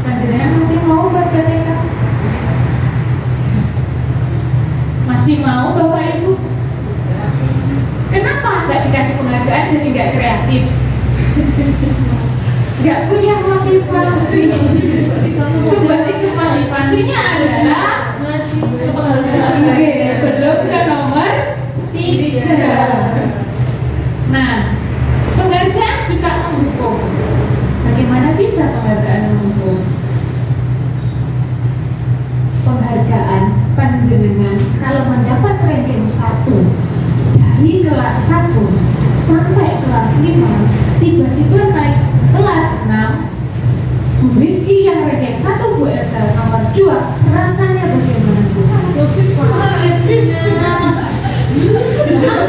Panjenengan masih mau BPTK? Masih mau Bapak Ibu? Kenapa nggak dikasih penghargaan jadi nggak kreatif? Nggak punya motivasi. Coba itu motivasinya adalah belum ke nomor 3. Nah, penghargaan juga mendukung. Bagaimana bisa penghargaan mendukung? Penghargaan panjenengan kalau mendapat ranking 1 dari kelas 1 sampai kelas 5, tiba-tiba naik kelas 6, Bu Rizky yang ranking 1, Bu Elga nomor 2, rasanya bagaimana Bu?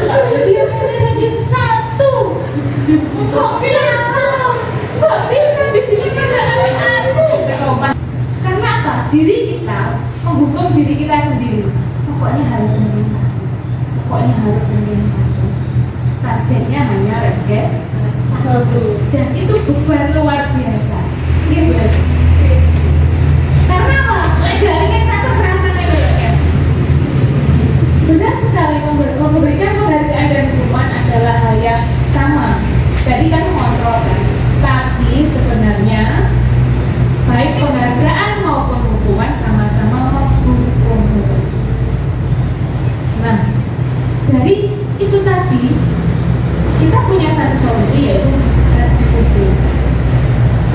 Aku biasanya ranking 1. Kok bisa di sini pada aku? Karena apa? Diri kita menghukum diri kita sendiri. Pokoknya harus ranking 1. Pokoknya harus ranking 1. Targetnya hanya ranking 1. Dan itu beban luar biasa. Gitu. Karena apa? Ranking 1 terasa kayak benar sekali, memberikan penghargaan dan hukuman adalah hal yang sama. Tadi kan mengontrol kan, tapi sebenarnya baik penghargaan maupun hukuman sama-sama menghukum. Nah, dari itu tadi kita punya satu solusi, yaitu restitusi.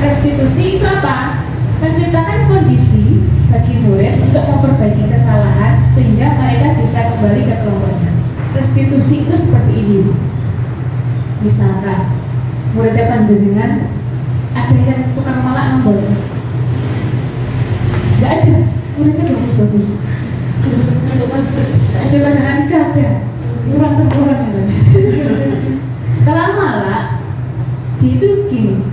Restitusi itu apa? Menciptakan kondisi bagi murid untuk memperbaiki kesalahan sehingga mereka bisa kembali ke kelompoknya. Restitusi itu seperti ini. Misalkan muridnya panjenengan ada yang tukang malak nombor, nggak ada, muridnya bagus-bagus. Coba dengan gak ada, kurang-kurang gitu. Setelah malak, dia itu gini,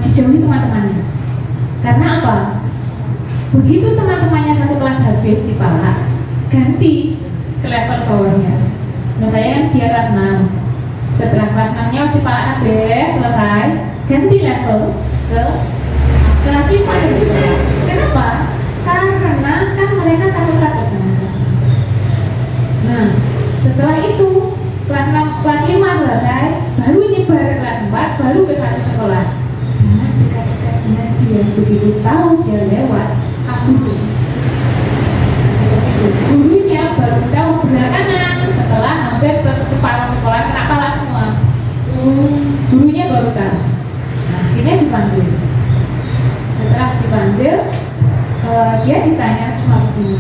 dijauhi teman-temannya. Karena apa? Begitu teman-temannya satu kelas habis dipalak, ganti ke level bawahnya. Nah, saya kan dia kelas 6. Setelah kelas 6-nya harus dipalak habis, selesai, ganti level ke kelas 5. Kenapa? Karena kan mereka takut-takut sama kelas 6. Nah, setelah itu kelas 5 selesai, baru nyebar ke kelas 4, baru ke satu sekolah. Jangan dekat-dekatnya dia, begitu tahu dia lewat, kabur. Gurunya baru tahu belakangan setelah hampir separuh sekolah kena pala semua. Gurunya baru tahu. Nah, akhirnya dipanggil. Setelah dipanggil, dia ditanya cuma begini,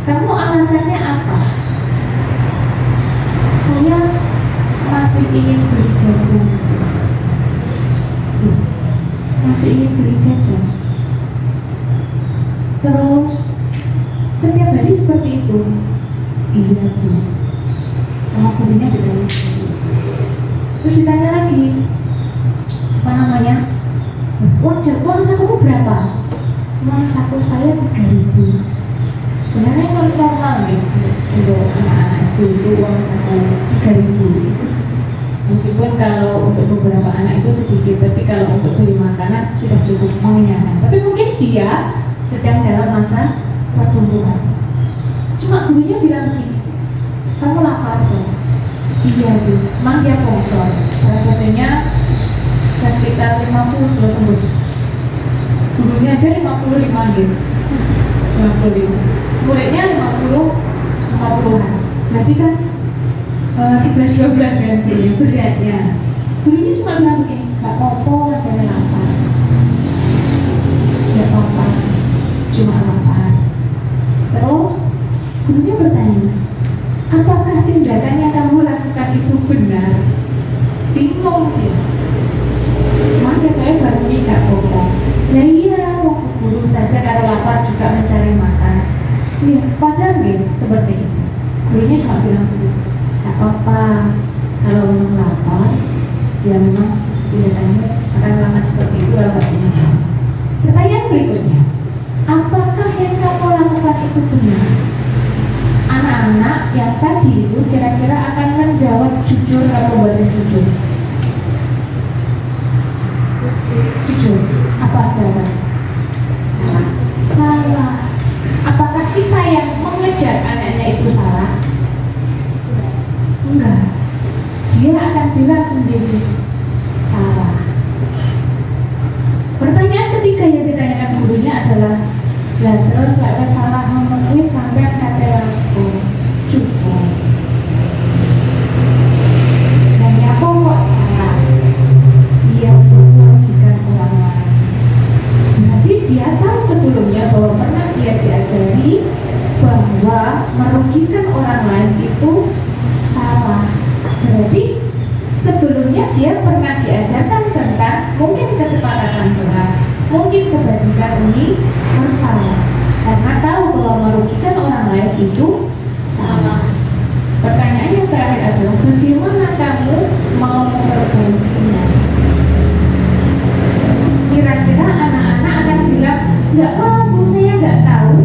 kamu alasannya apa? Saya masih ingin beli jajan. Masih ingin beli jajan. Terus setiap hari seperti itu. Iya Bu. Sama gurunya ditanya seperti itu. Terus ditanya lagi, apa namanya? Uang sakumu berapa? Uang saku saya 3.000. Sebenarnya kalau normal gitu untuk anak-anak SD itu uang saku 3.000. Meskipun kalau untuk beberapa anak itu sedikit, tapi kalau untuk beli makanan sudah cukup mengenyangkan. Tapi mungkin dia sedang dalam masa pertumbuhan. Cuma gurunya bilang begini, kamu lapar dong? Iya Bu, memang dia sponsor. Pada fotonya sekitar 50 kilo tembus. Gurunya aja 55 gitu. 55. Muridnya 50-an. Berarti kan 11-12 ya gurunya, beratnya. Gurunya cuma bilang begini, gak apa-apa, jangan lapar. Gak apa-apa, cuma lapar. Terus gurunya bertanya, apakah tindakan yang kamu lakukan itu benar? Bingung dia. Makanya saya baru ini gak apa-apa. Ya iya, guru saja kalau lapar juga mencari makan. Ya, wajar gitu, seperti itu. Gurunya cuma bilang begitu. Gak apa-apa, kalau memang lapar, ya memang tindakannya akan melakukan seperti itu kalau gak punya. Pertanyaan berikutnya, apakah yang kamu lakukan itu benar? Anak-anak yang tadi itu kira-kira akan menjawab jujur atau boleh jujur? Jujur. Apa jawaban? Salah. Apakah kita yang mengejar anaknya itu salah? Enggak. Dia akan bilang sendiri salah. Pertanyaan ketiga yang ditanyakan gurunya adalah, lah terus lek wis salah ngomong kuwi sampean kate aku cukup. Dan ya kok salah? Dia merugikan orang lain. Jadi dia tahu sebelumnya bahwa pernah dia diajari bahwa merugikan orang lain itu salah. Berarti sebelumnya dia pernah diajarkan tentang mungkin kesepakatan kelas, mungkin kebajikan universal, karena tahu bahwa merugikan orang lain itu salah. Pertanyaan yang terakhir adalah, bagaimana kamu mau memperbaikinya? Kira-kira anak-anak akan bilang, nggak mau, saya nggak tahu,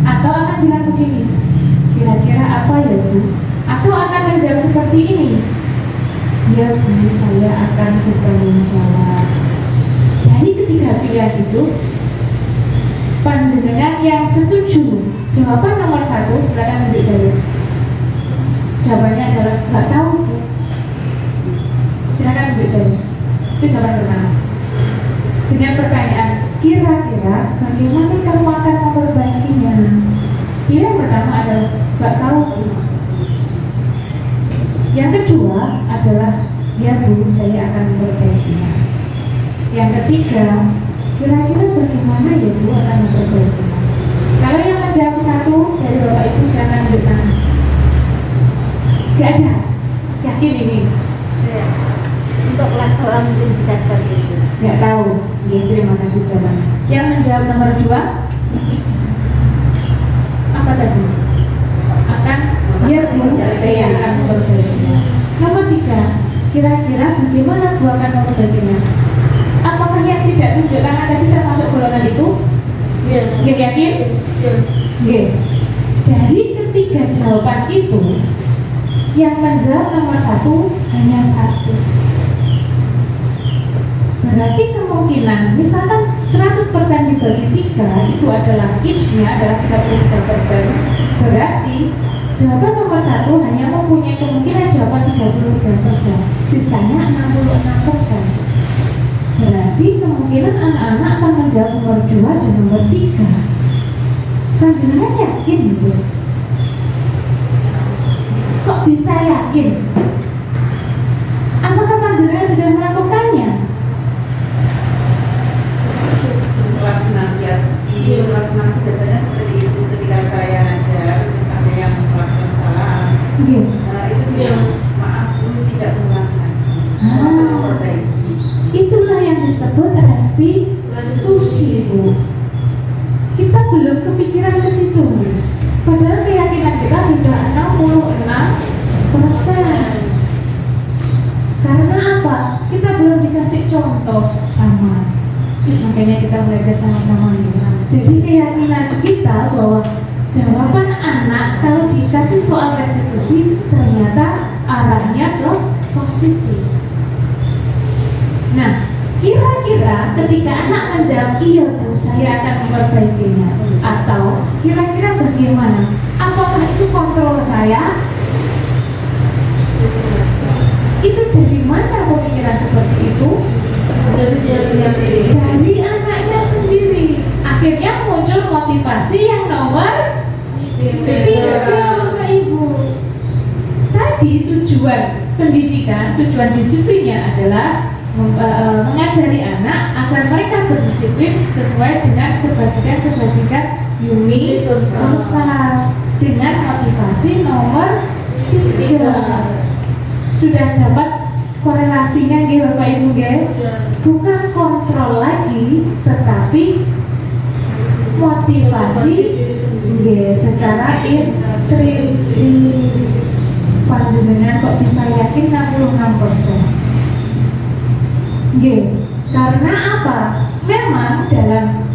atau akan bilang begini, kira-kira apa ya Bu? Atau akan menjawab seperti ini, ya Bu, saya akan bertanggung jawab. Dari ketiga pilihan itu, panjenengan yang setuju jawaban nomor 1, silakan tunjuk jari. Jawabannya adalah nggak tahu Bu. Silakan tunjuk jari. Itu jawaban pertama. Dengan pertanyaan, kira-kira bagaimana kamu akan memperbaikinya? Pilihan pertama adalah nggak tahu Bu. Yang kedua adalah, ya Bu, saya akan memperbaikinya. Yang ketiga, kira-kira bagaimana ya Bu akan memperbaikinya? Kalau yang menjawab 1 dari Bapak Ibu, silakan tunjuk tangan. Gak ada? Yakin ini? Untuk kelas bawah mungkin bisa seperti itu. Gak tahu. Ya, terima kasih jawabannya. Yang menjawab nomor 2, apa tadi? Akan, ya Bu, saya akan memperbaikinya. Nomor 3, kira-kira bagaimana Bu akan memperbaikinya? Apakah yang tidak tunjuk tangan tadi termasuk golongan itu? Iya. Nggak yakin? Iya. Nggak. Dari ketiga jawaban itu, yang menjawab nomor 1 hanya 1. Berarti kemungkinan, misalkan 100% dibagi 3 itu adalah each-nya adalah 33%. Berarti jawaban nomor 1 hanya mempunyai kemungkinan jawaban 33%, sisanya 66%. Berarti kemungkinan anak-anak akan menjawab nomor 2 dan nomor 3. Panjenengan yakin Bu? Kok bisa yakin? Apakah panjenengan sudah melakukannya? Kelas 6 ya, di kelas 6 biasanya seperti itu. Ketika saya ngajar, misalnya yang melakukan salah, Nggih. itu bilang maaf Bu, tidak mengulangi, memperbaiki. Itulah yang disebut restitusi Bu. Kita belum kepikiran ke situ. Padahal keyakinan kita sudah 66%. Karena apa? Kita belum dikasih contoh sama. Makanya kita belajar sama-sama. Jadi keyakinan kita bahwa jawaban anak kalau dikasih soal restitusi ternyata arahnya ke positif. Nah, kira-kira ketika anak menjawab iya Bu, saya akan memperbaikinya, atau kira-kira bagaimana? Apakah itu kontrol saya? Itu dari mana pemikiran seperti itu? Dari anaknya sendiri. Akhirnya muncul motivasi yang nomor 3 Bapak Ibu. Tadi tujuan pendidikan, tujuan disiplinnya adalah mengajari anak agar mereka berdisiplin sesuai dengan kebajikan universal dengan motivasi nomor 3. Sudah dapat korelasinya nggih Bapak Ibu nggih? Bukan kontrol lagi, tetapi motivasi nggih secara intrinsik. Panjenengan kok bisa yakin 66%? Nggih, karena apa? Memang dalam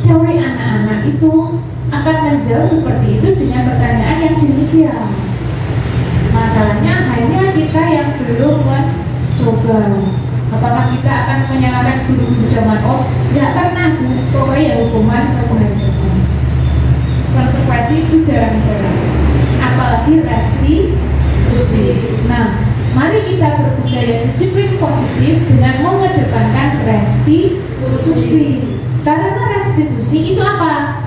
teori anak-anak itu akan menjawab seperti itu dengan pertanyaan yang demikian. Masalahnya hanya kita yang belum mencoba. Apakah kita akan menyalahkan guru-guru zaman nggak pernah Bu, pokoknya hukuman. Konsekuensi itu jarang-jarang. Apalagi restitusi. Nah, mari kita berbudaya disiplin positif dengan mengedepankan restitusi. Karena restitusi itu apa?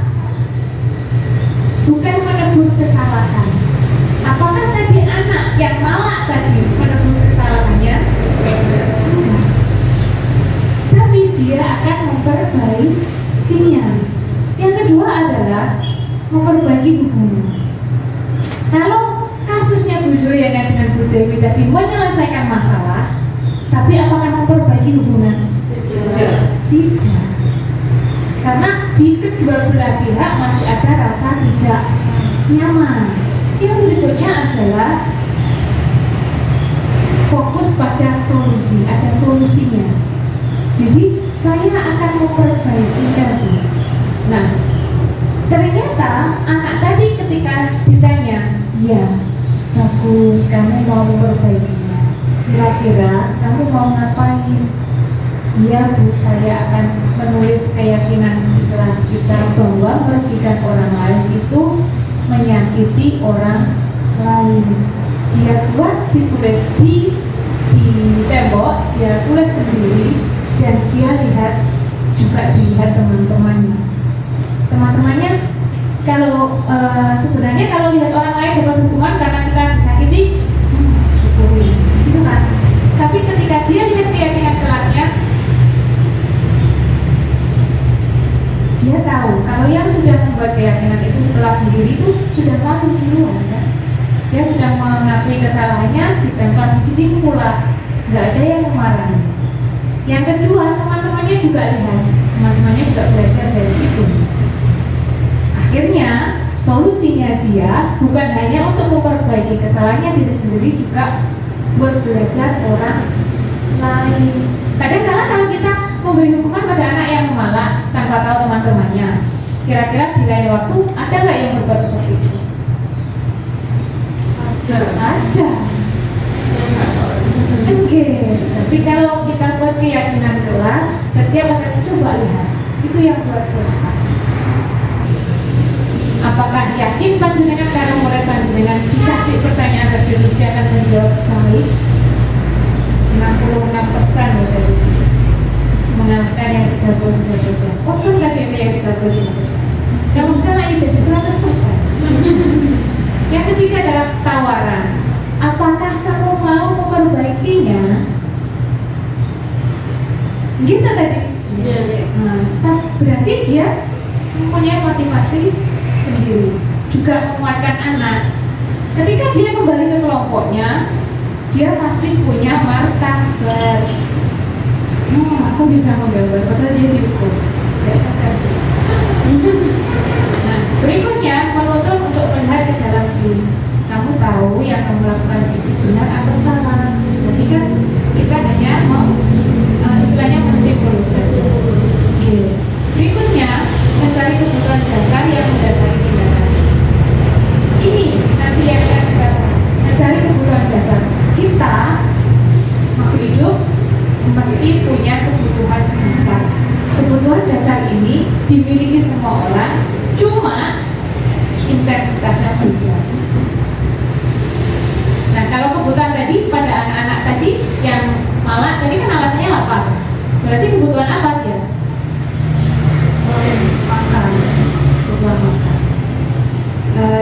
Bukan menebus kesalahan. Apakah tadi anak yang malak tadi menebus kesalahannya? Enggak. Tapi dia akan memperbaikinya. Yang kedua adalah memperbaiki hubungan. Kalau kasusnya Bu Zoyana dengan Bu Dewi tadi menyelesaikan masalah, tapi apakah memperbaiki hubungan? Tidak. Karena di kedua belah pihak masih ada rasa tidak nyaman. Yang berikutnya adalah fokus pada solusi, ada solusinya. Jadi saya akan memperbaikinya. Nah, ternyata anak tadi ketika ditanya, ya bagus, kamu mau memperbaikinya. Kira-kira kamu mau ngapain? Iya Bu, saya akan menulis keyakinan di kelas kita bahwa merugikan orang lain itu menyakiti orang lain. Dia buat ditulis di tembok, dia tulis sendiri dan dia lihat juga dilihat teman-temannya. Teman-temannya kalau sebenarnya kalau lihat orang lain dapat hukuman karena kita disakiti, syukuri, gitu kan. Tapi ketika dia lihat keyakinan kelasnya, dia tahu kalau yang sudah membuat keyakinan itu di kelas sendiri itu sudah lalu duluan kan? Dia sudah mengakui kesalahannya, ditempel di dinding pula, nggak ada yang memarahi. Yang kedua, teman-temannya juga lihat, teman-temannya juga belajar dari itu. Akhirnya solusinya dia bukan hanya untuk memperbaiki kesalahannya diri sendiri, juga buat belajar orang lain. Kadang-kadang kalau kita memberi hukuman pada anak yang memalak tanpa tahu teman-temannya, kira-kira di lain waktu ada nggak yang berbuat seperti itu? Ada. Oke. Tapi kalau kita buat keyakinan kelas, setiap orang coba lihat itu yang buat siapa? Apakah yakin panjenengan karena murid panjenengan dikasih pertanyaan restitusi akan menjawab baik? 66% ya tadi. Mengalahkan yang 33%. Oh kan tadi yang 33%. Kalau enggak lagi jadi 100%. Yang ketiga adalah tawaran. Apakah kamu mau memperbaikinya? Gitu tadi. Nah, berarti dia mempunyai motivasi sendiri, juga menguatkan anak. Ketika dia kembali ke kelompoknya, dia masih punya martabat. Aku bisa menggambar, padahal dia diukur. Tidak sadar. Nah, berikutnya menuntut untuk melihat ke dalam diri. Kamu tahu yang kamu lakukan itu benar atau salah. Jadi kan kita hanya istilahnya menstimulus saja. Berikutnya mencari kebutuhan dasar yang mendasari tindakan. Ini nanti yang akan kita bahas. Mencari kebutuhan dasar. Kita makhluk hidup mesti punya kebutuhan dasar. Kebutuhan dasar ini dimiliki semua orang, cuma intensitasnya beda. Nah, kalau kebutuhan tadi pada anak-anak tadi yang malah tadi kan alasannya lapar. Berarti kebutuhan apa dia? Makan. Kebutuhan makan.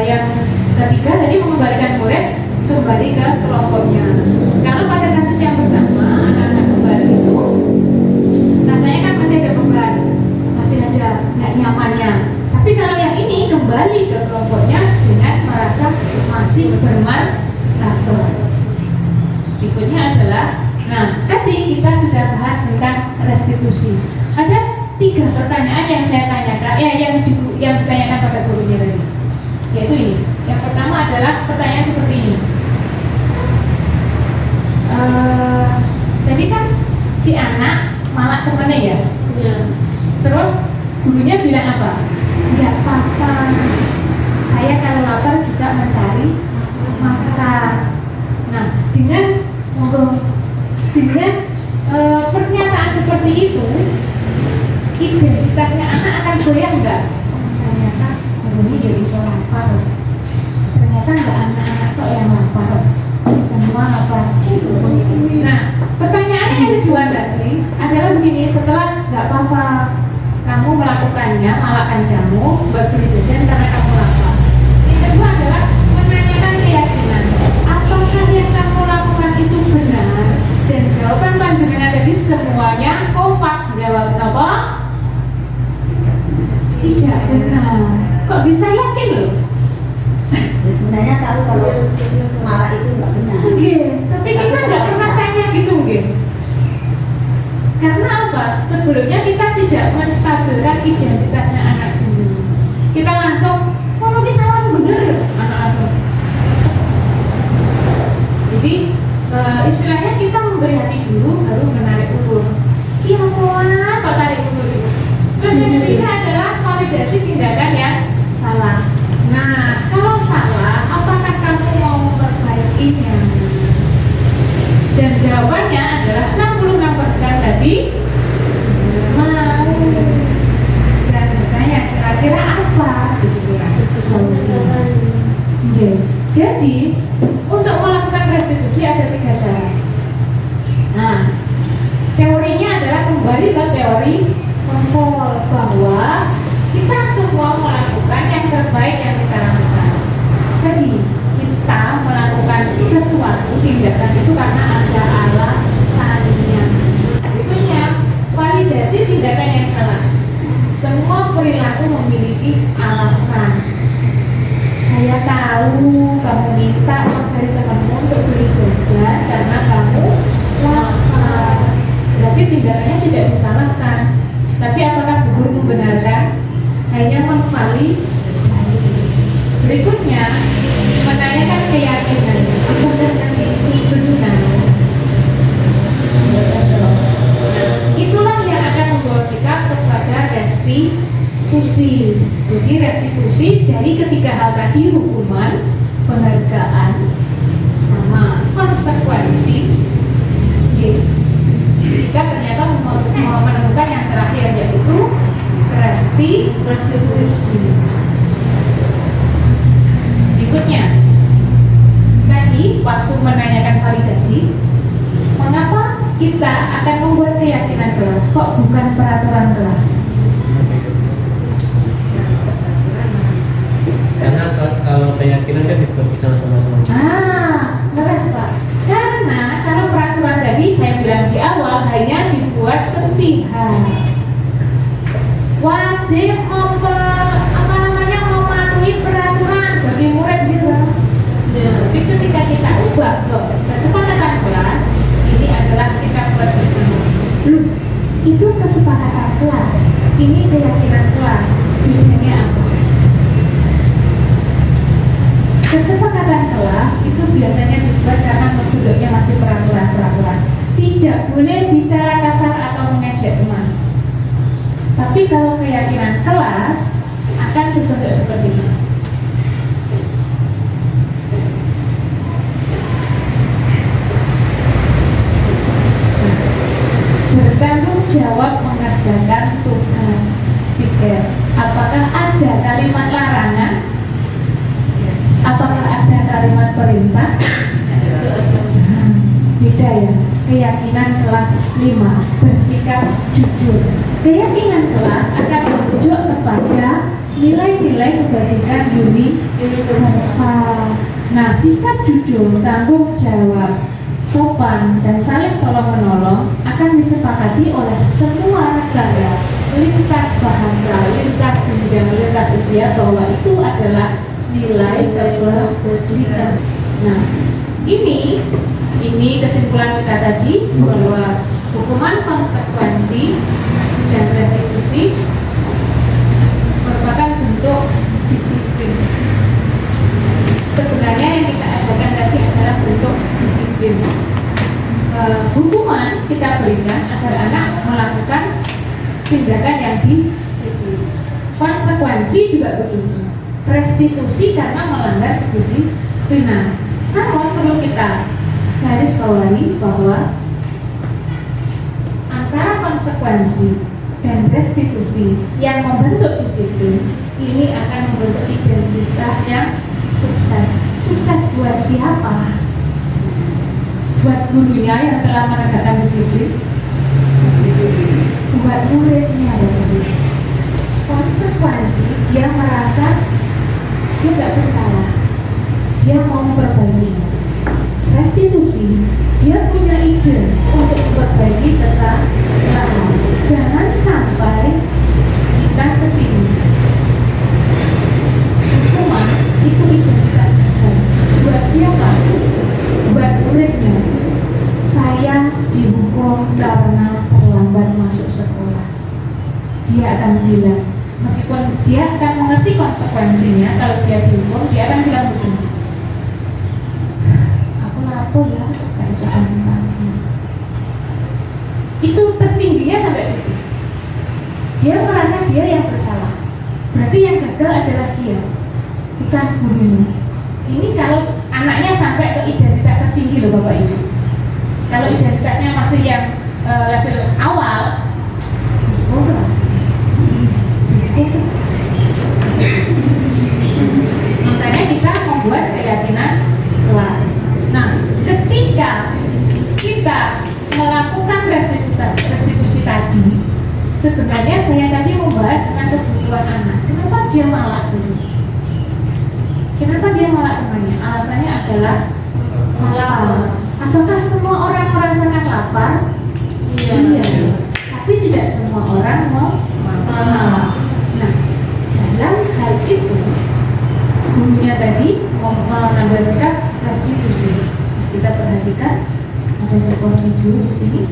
Yang ketiga tadi mengembalikan murid kembali ke kelompoknya. Kalau pada kasus yang pertama anak-anak kembali itu rasanya kan masih ada beban, masih ada nggak nyamannya. Tapi kalau yang ini kembali ke kelompoknya dengan merasa masih bermartabat. Berikutnya adalah, nah tadi kita sudah bahas tentang restitusi. Ada 3 pertanyaan yang saya tanyakan, yang ditanyakan pada gurunya tadi, yaitu ini. Yang pertama adalah pertanyaan seperti ini. Tadi kan si anak malah kemana ya? Terus Gurunya bilang apa? Nggak apa-apa, saya kalau lapar juga mencari makan. Nah, dengan pernyataan seperti itu, identitasnya anak akan goyah nggak? Ternyata gurunya jadi so lapar. Ternyata nggak anak-anak kok yang lapar, semua lapar. Nah, pertanyaannya yang kedua tadi adalah begini, setelah nggak apa-apa kamu melakukannya, malakan jamu, buat beli jajan karena kamu lapar. Yang kedua adalah menanyakan keyakinan. Apakah yang kamu lakukan itu benar? Dan jawaban panjenengan tadi semuanya kompak jawab apa? Tidak benar. Kok bisa yakin loh? Ya, sebenarnya tahu kalau malah itu nggak benar. Oke, tapi kita nggak pernah tanya gitu mungkin. Karena apa? Sebelumnya kita tidak menstabilkan identitasnya anak dulu. Kita langsung, oh ini salah bener, anak langsung. Jadi istilahnya kita memberi hati dulu, baru menarik ulur. Iya kok tarik ulur itu. Terus yang ketiga adalah validasi tindakan yang salah. Nah, kalau salah, apakah kamu mau memperbaikinya? Dan jawabannya adalah 66% tadi mau. Dan bertanya kira-kira apa solusinya? Jadi untuk melakukan restitusi ada 3 cara. Nah, teorinya adalah kembali ke teori kontrol, bahwa kita semua melakukan yang terbaik yang kita lakukan. Jadi kita melakukan sesuatu tindakan itu karena ada alasannya. Berikutnya, validasi tindakan yang salah. Semua perilaku memiliki alasan. Saya tahu kamu minta uang dari temanmu untuk beli jajan karena kamu lapar. Berarti tindakannya tidak disalahkan. Tapi apakah guru membenarkan? Hanya memvalidasi. Berikutnya, menanyakan keyakinan. Apakah nanti itu benar? Itulah yang akan membawa kita kepada restitusi. Jadi restitusi dari ketiga hal tadi, hukuman, penghargaan, sama konsekuensi. Kita ternyata menemukan yang terakhir, yaitu restitusi. Berikutnya, tadi waktu menanyakan validasi, mengapa kita akan membuat keyakinan kelas, kok bukan peraturan kelas? Karena kalau keyakinan kan dibuat bisa sama-sama. Leres Pak. Karena kalau peraturan tadi saya bilang di awal hanya dibuat sepihak. Wajib mematuhi peraturan bagi murid gitu. Tapi ketika kita ubah ke kesepakatan kelas, ini adalah kita buat bersama-sama. Loh, itu kesepakatan kelas, ini keyakinan kelas. Bedanya apa? Kesepakatan kelas itu biasanya dibuat karena bentuknya masih peraturan-peraturan. Tidak boleh bicara kasar atau mengejek teman. Tapi kalau keyakinan kelas akan dibentuk seperti ini. Bertanggung jawab mengerjakan tugas. Pikir, apakah ada kalimat larangan? Apakah ada kalimat perintah? Beda ya. Keyakinan kelas 5, bersikap jujur. Keyakinan kelas akan merujuk kepada nilai-nilai kebajikan universal. Nah, sikap jujur, tanggung jawab, sopan, dan saling tolong-menolong akan disepakati oleh semua negara lintas bahasa, lintas jenjang, lintas usia, bahwa itu adalah nilai kebajikan. Nah, ini kesimpulan kita tadi, bahwa hukuman, konsekuensi, dan restitusi merupakan bentuk disiplin. Sebenarnya yang kita ajarkan tadi adalah bentuk disiplin. Hukuman kita berikan agar anak melakukan tindakan yang disiplin. Konsekuensi juga begitu. Restitusi karena melanggar kedisiplinan. Namun perlu kita garis bawahi bahwa antara konsekuensi dan restitusi yang membentuk disiplin ini akan membentuk identitas yang sukses. Sukses buat siapa? Buat gurunya yang telah menegakkan disiplin, buat muridnya. Konsekuensi dia merasa dia tidak bersalah, dia mau memperbaiki. Restitusi dia punya ide untuk memperbaiki kesalahan. Jangan sampai kita kesini. Hukuman itu identitas kita. Buat siapa? Buat muridnya. Saya dihukum karena terlambat masuk sekolah. Dia akan bilang, meskipun dia akan mengerti konsekuensinya, kalau dia dihukum, dia akan bilang begini, aku lapor ya, gak bisa bangun pagi. Itu tertingginya sampai situ. Dia merasa dia yang bersalah. Berarti yang gagal adalah dia, bukan gurunya. Ini kalau anaknya sampai ke identitas tertinggi loh Bapak Ibu. Kalau identitasnya masih yang level awal, makanya kita membuat keyakinan kelas. Nah, ketika kita melakukan restitusi tadi, sebenarnya saya tadi membahas tentang kebutuhan anak. Kenapa dia malak dulu? Kenapa dia malak temannya? Alasannya adalah malak. Apakah semua orang merasakan lapar? Iya. Tapi tidak semua orang mau malak. Nah, dalam hal itu gurunya tadi mengambil sikap restitusi. Kita perhatikan ada sebuah video di sini.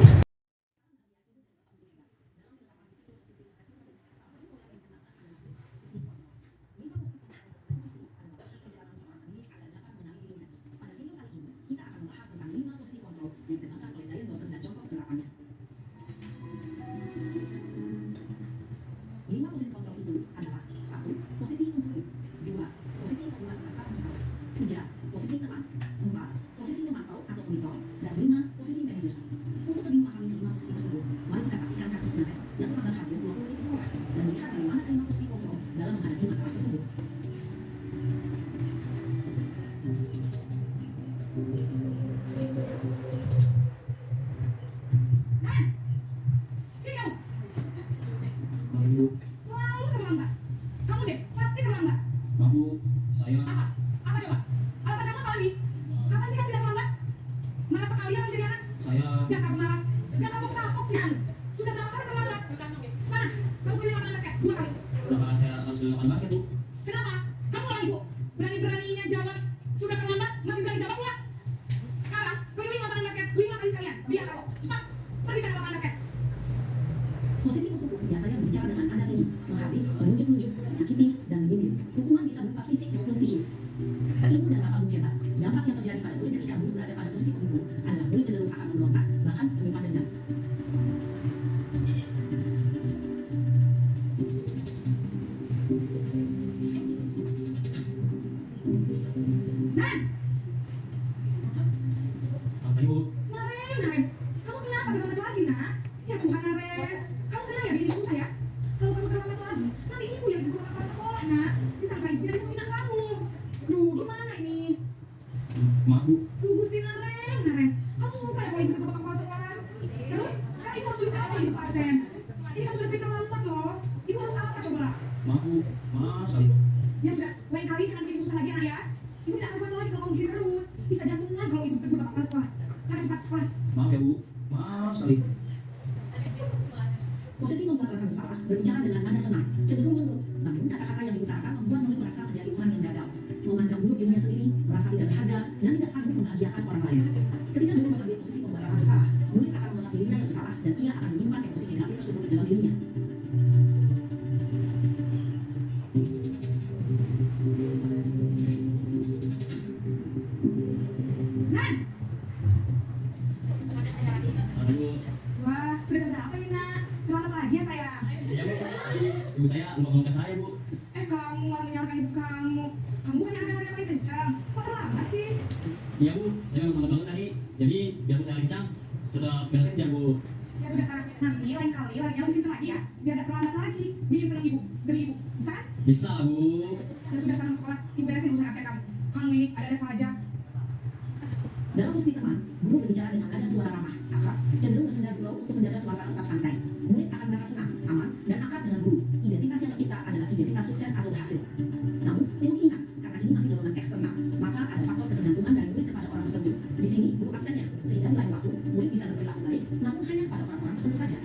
Bu. Ya sudah sana, nanti lain kali larinya lebih kencang lagi ya, biar gak terlambat lagi. Bikin senang ibu, demi ibu, bisa kan? Bisa Bu. Ya sudah sana masuk kelas, ibu beresin urusan absen kamu. Kamu ini ada salah aja. Dalam posisi teman, guru berbicara dengan nada suara ramah, akrab, cenderung bersenda gurau untuk menjaga suasana tetap santai. Murid akan merasa senang, aman, dan akrab dengan guru. Identitas yang tercipta adalah identitas sukses atau berhasil. Namun, perlu diingat, karena ini masih dorongan eksternal, maka ada faktor ketergantungan dari murid kepada orang tertentu. Di sini, guru absennya, sehingga di lain waktu, murid bisa berperilaku baik, namun hanya pada orang-orang tertentu saja.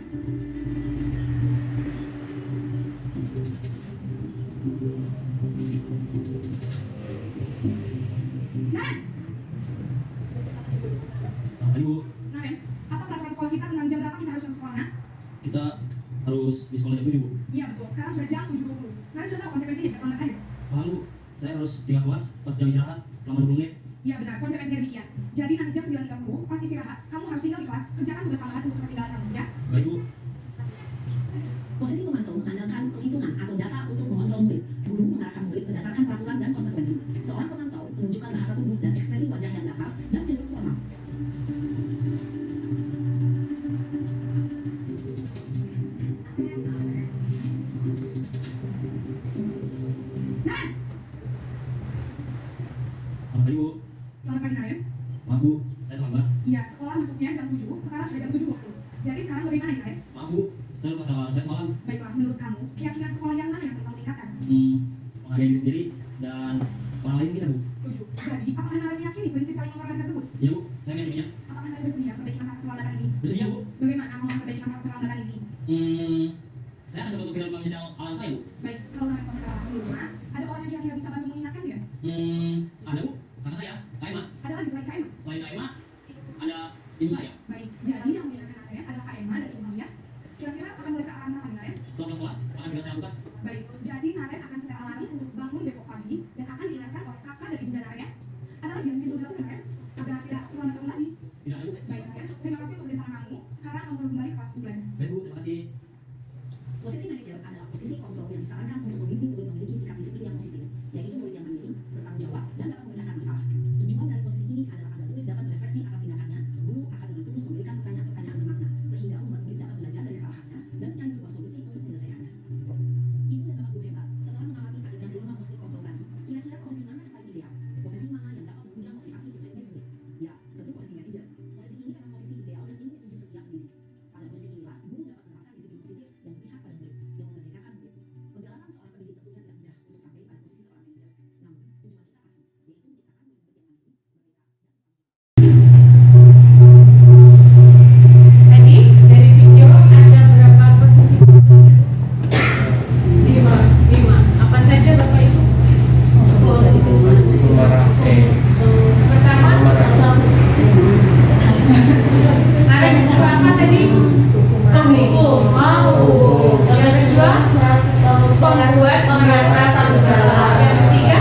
Nah, Selamat pagi Bu. nah Ben, apa peraturan sekolah kita tentang jam berapa kita harus masuk sekolah? Nah? Kita harus di sekolah jam 7 Bu. Iya betul, sekarang sudah jam 7.20. Sekarang sudah tahu konsekuensinya, jadwal makannya. Paham Bu? Saya harus tinggal kelas pas jam istirahat selama 20 menit. Iya benar, konsekuensinya demikian. Jadi nanti jam 9.30, pas istirahat, kamu harus tinggal di kelas, kerjakan tugas tambahan untuk ketinggalan kamu, ya? Baik Bu. Posisi pemantau mengandalkan penghitungan atau data untuk mengontrol murid. Guru mengarahkan murid berdasarkan peraturan dan konsekuensi. Seorang pemantau menunjukkan bahasa tubuh dan ekspresi wajah yang datar dan cenderung formal. Nah, Selamat pagi Bu. selamat pagi Naren. Maaf Bu, saya terlambat. Iya, sekolah masuknya jam 7, sekarang sudah jam 7.20. Jadi sekarang bagaimana ya Naren? Maaf Bu, saya lupa sama saya semalam. Baiklah, menurut kamu, keyakinan sekolah yang mana yang perlu kamu tingkatkan? Menghargai diri sendiri dan orang lain tidak Bu. Setuju. Jadi, apakah Naren meyakini prinsip saling menghormati tersebut? Iya Bu, saya meyakinnya. Apakah Naren bersedia memperbaiki masalah keterlambatan ini? Bersedia Bu. Bagaimana kamu memperbaiki masalah keterlambatan ini? Saya akan coba untuk film menjadi alam saya Bu. Baik, kalau Naren sekarang di rumah, ada orang yang kira-kira bisa bantu mengingatkan dia? Ada Bu, kakak saya, Kak Emma. Ada lagi selain Kak Emma? Selain Kak Emma, ada ibu saya. Baik, jadi yang mengingatkan Naren adalah Kak Emma dan Ibu ya? Kira-kira akan mulai saat alarm kapan Naren? Setelah pulang sekolah, akan segera saya lakukan. Baik, jadi Naren akan setel alarm untuk bangun besok pagi dan akan diingatkan oleh kakak dan ibunda Naren ya? Ada lagi yang ingin dilakukan Naren? Agar tidak terlambat kamu lagi? Tidak ada Bu. Baik Naren, terima kasih untuk kerjasama kamu. Sekarang kamu kembali ke kelas belajar. Baik Bu, terima kasih. Posisi manajer adalah posisi kontrol yang disarankan untuk memimpin murid memiliki sikap disiplin yang positif, yaitu murid yang mandiri, bertanggung jawab, dan dapat memecahkan masalah. Tujuan dari posisi ini adalah agar murid dapat berefleksi atas tindakannya. Guru akan dengan tulus memberikan pertanyaan-pertanyaan bermakna, sehingga membuat murid dapat belajar dari kesalahannya dan mencari sebuah solusi untuk menyelesaikannya. Ibu dan bapak guru hebat, setelah mengamati adegan kelima posisi kontrol tadi, kira-kira posisi mana yang paling ideal? Posisi mana yang dapat menunjang motivasi berprinsip murid? Ya, tentu posisi manajer. Posisi ini memang posisi ideal dan ingin dituju setiap pendidik. Pada posisi inilah, guru dapat menerapkan disiplin positif dan berpihak pada murid, yang memerdekakan murid. Perjalanan seorang pendidik tentunya tidak mudah untuk sampai pada posisi seorang manajer. Namun, tujuan kita pasti, yaitu menciptakan murid-murid yang mandiri, merdeka, dan Tadi dari video ada berapa posisi? 5. Apa saja Bapak Ibu? Pertama, Naren disuruh apa tadi? Menghukum. Yang kedua, membuat merasa bersalah. Yang ketiga,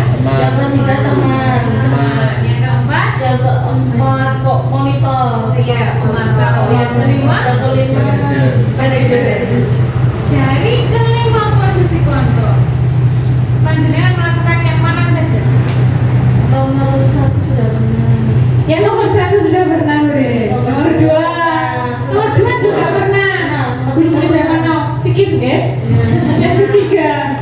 teman. Yang keempat, monitor. iya, memantau. Yang kelima, manajer. Dari kelima posisi kontrol, panjenengan melakukan yang mana saja? Nomor 1 sudah benar. Yang nomor 1 sudah pernah, Bre. Nomor 2 juga pernah. Guru saya pernah psikis, nggih? Yang ketiga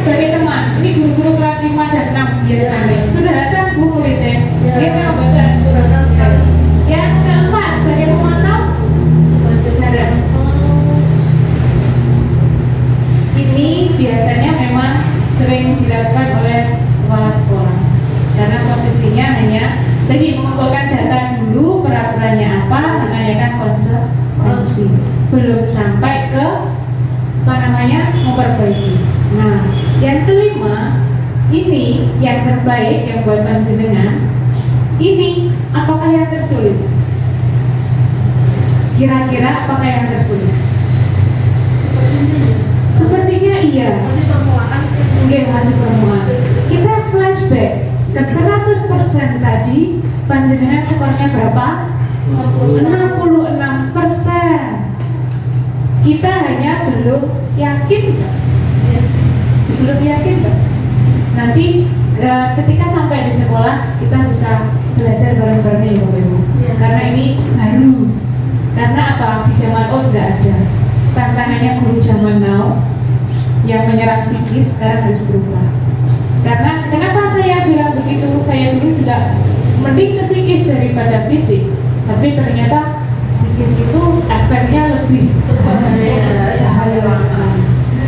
sebagai teman. Ini guru-guru kelas 5 dan 6 biasanya. Sudah datang Bu muridnya. Kita badan. Yang keempat sebagai pemantau. Sarah. Ini biasanya memang sering dilakukan oleh kepala sekolah karena posisinya hanya tadi mengumpulkan data dulu, peraturannya apa, menanyakan konsekuensi, belum sampai ke memperbaiki. Nah, yang kelima ini yang terbaik yang buat panjenengan. Ini apakah yang tersulit? Kira-kira apakah yang tersulit? Sepertinya iya. Mungkin masih permulaan. Kita flashback ke 100% tadi, panjenengan skornya berapa? 66%. Kita hanya belum yakin, belum yakin. Nanti ketika sampai di sekolah kita bisa belajar bareng-bareng ya Bapak Ibu. Iya. Karena ini baru. Karena apa? Di zaman old nggak ada. Tantangannya guru zaman now yang menyerang psikis sekarang harus berubah. Karena kenapa saya bilang begitu? Saya dulu juga mending ke psikis daripada fisik. Tapi ternyata psikis itu efeknya lebih bahaya sekali.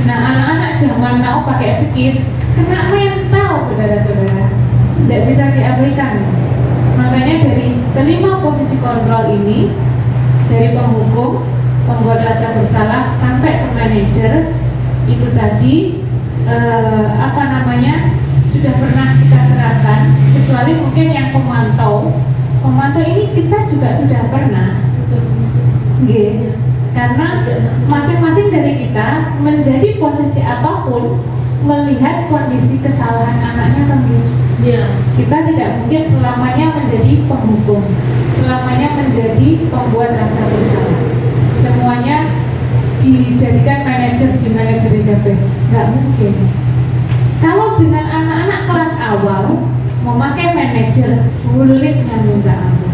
Nah, anak-anak zaman now pakai psikis kena mental, saudara-saudara, tidak bisa diabaikan. Makanya dari kelima posisi kontrol ini, dari penghukum, pembuat rasa bersalah sampai ke manajer, itu tadi sudah pernah kita terapkan, kecuali mungkin yang pemantau ini kita juga sudah pernah. Nggih. Karena masing-masing dari kita menjadi posisi apapun, melihat kondisi kesalahan anaknya kan gitu. Iya. Kita tidak mungkin selamanya menjadi penghukum, selamanya menjadi pembuat rasa bersalah. Semuanya dijadikan manajer di manajer IDP, nggak mungkin. Kalau dengan anak-anak kelas awal memakai manajer, sulitnya minta ampun.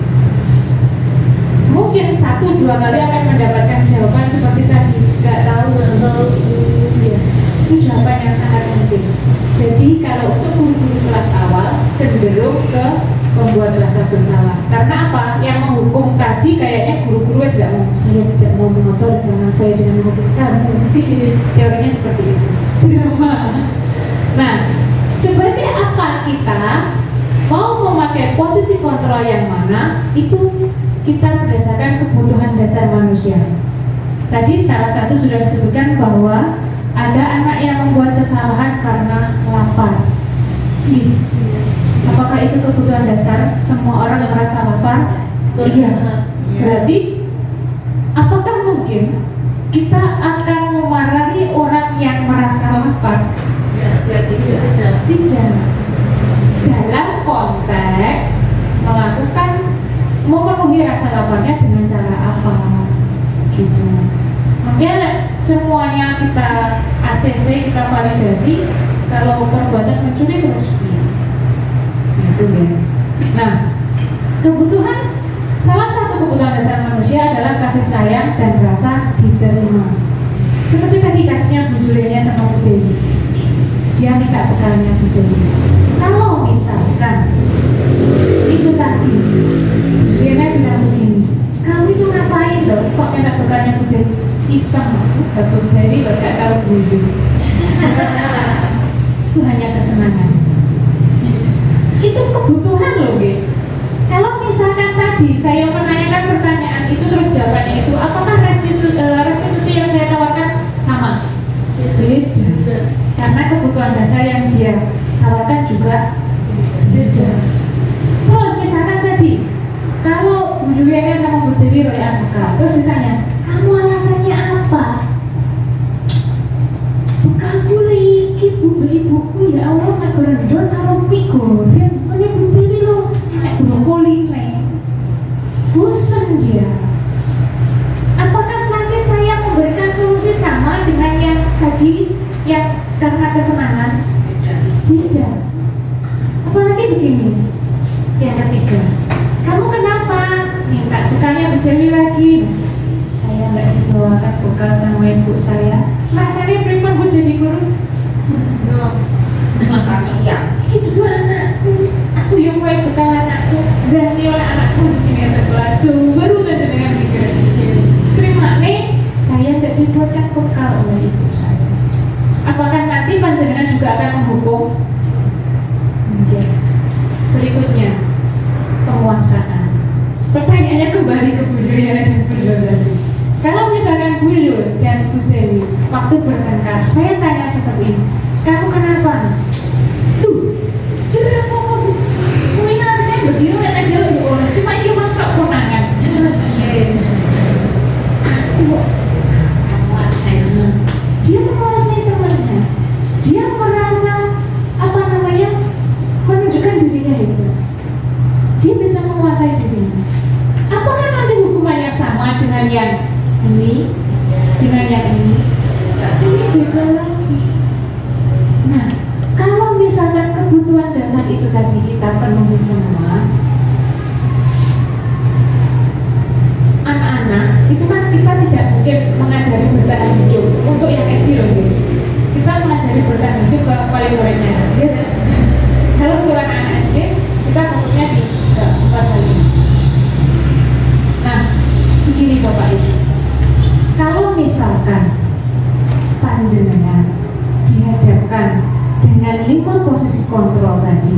Mungkin 1-2 kali akan mendapatkan jawaban seperti tadi, nggak tahu. Ya, itu jawaban yang sangat penting. Jadi kalau untuk guru-guru kelas awal cenderung ke membuat rasa bersalah. Karena apa? Yang menghukum tadi kayaknya guru-guru nggak mau, saya tidak mau mengotor karena saya dengan menghukum kamu. Teorinya seperti itu. Drama. Nah, sebagai apa kita mau memakai posisi kontrol yang mana, itu kita berdasarkan kebutuhan dasar manusia. Tadi salah satu sudah disebutkan bahwa ada anak yang membuat kesalahan karena lapar. Apakah itu kebutuhan dasar? Semua orang yang merasa lapar? Iya. Berarti apakah mungkin kita akan memarahi orang yang merasa lapar? Tidak. Dalam konteks melakukan memenuhi rasa laparnya dengan cara apa? Gitu. Mungkin semuanya kita ACC, kita validasi. Kalau perbuatan mencuri terus itu ya. Nah, kebutuhan, salah satu kebutuhan dasar manusia adalah kasih sayang dan rasa diterima. Seperti tadi kasusnya Bu Julianya sama Bu Dewi. Dia minta bekalnya Bu Dewi. Kalau misalkan itu tadi Juliana bilang begini, kamu itu ngapain loh? Kok minta bekalnya Bu Dewi? Iseng aku, Bu Dewi gak tahu bujur. Itu hanya kesenangan. Itu kebutuhan loh, gitu. Kalau misalkan tadi saya menanyakan pertanyaan itu terus jawabannya itu, apakah restitusi yang saya tawarkan sama? Beda. Karena kebutuhan dasar yang dia tawarkan juga beda. Terus misalkan tadi, kalau Bu Juliana sama Bu Dewi royan bekal, terus ditanya, kamu alasannya apa? Bekalku lagi ibu-ibuku, ya Allah, nak goreng karo mie goreng. Bukannya Bu Dewi loh, kayak brokoli neng. Bosan dia. Apakah nanti saya memberikan solusi sama dengan yang tadi, yang karena kesenangan? Tidak. Apalagi begini. Yang ketiga, kamu kenapa minta bekalnya Bu Dewi lagi? Saya nggak dibawakan bekal sama ibu saya. Rasanya pripun Bu jadi guru? Kasihan. Itu tuh anakku. Aku yang mau bekal anakku. Berani oleh anakku begini sebelah. Baru aja dengan pikiran. Terima nih, saya tidak dibuatkan bekal oleh ibu saya. Apakah nanti panjenengan juga akan menghukum? Mungkin. Berikutnya, penguasaan. Pertanyaannya kembali ke Bu Juliana dan Bu Jul tadi. Kalau misalkan Bu Jul dan Bu Dewi waktu bertengkar, saya tanya seperti ini, kamu kenapa? Duh, jadi aku ini aslinya berdiri lihat aja loh orang, cuma ini mangkrak konangan. Mas Iren, aku menguasai. Dia menguasai temannya. Dia merasa menunjukkan dirinya hebat. Dia bisa menguasai dirinya. Apakah nanti hukumannya sama dengan yang ini, dengan yang ini? Ini beda lagi. Nah, kalau misalkan kebutuhan dasar itu tadi kita penuhi semua, itu kan kita tidak mungkin mengajari bertahan hidup untuk yang SD loh gitu. Kita mengajari bertahan hidup ke paling muridnya gitu. Kalau ukuran anak SD kita fokusnya di 4 hal ini. Nah begini Bapak Ibu, kalau misalkan panjenengan dihadapkan dengan 5 posisi kontrol tadi,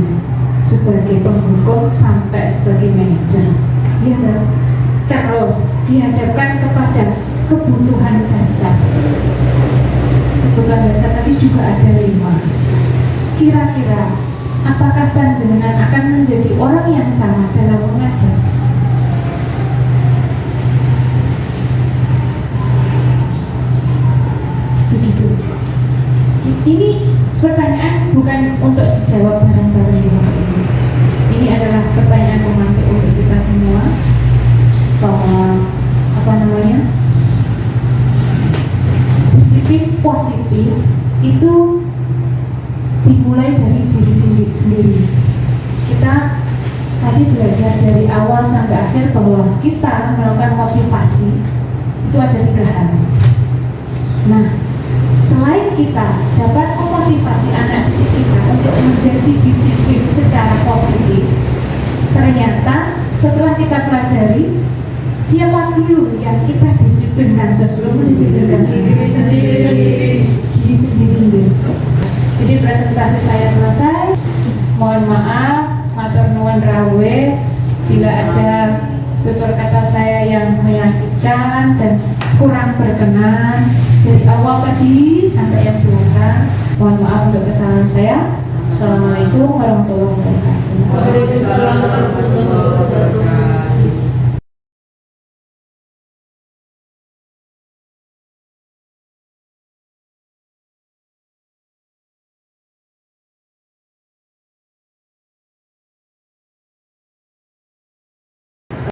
sebagai penghukum sampai sebagai manajer, ya kan? Terus dihadapkan kepada kebutuhan dasar. Kebutuhan dasar tadi juga ada 5. Kira-kira apakah panjenengan akan menjadi orang yang sama dalam mengajar? Begitu. Ini pertanyaan bukan untuk dijawab bareng-bareng di waktu ini. Ini adalah pertanyaan pemantik untuk kita semua, bahwa disiplin positif itu dimulai dari diri sendiri. Kita tadi belajar dari awal sampai akhir bahwa kita melakukan motivasi itu ada 3 hal. Nah, selain kita dapat memotivasi anak didik kita untuk menjadi disiplin secara positif, ternyata setelah kita pelajari siapa dulu yang kita disiplinkan sebelum disiplinkan diri sendiri. Jadi presentasi saya selesai. Mohon maaf, matur nuwun rawuh bila ada tutur kata saya yang menyakitkan dan kurang berkenan dari awal tadi sampai yang belakang. Mohon maaf untuk kesalahan saya. Assalamualaikum warahmatullahi wabarakatuh. Waalaikumsalam warahmatullahi wabarakatuh.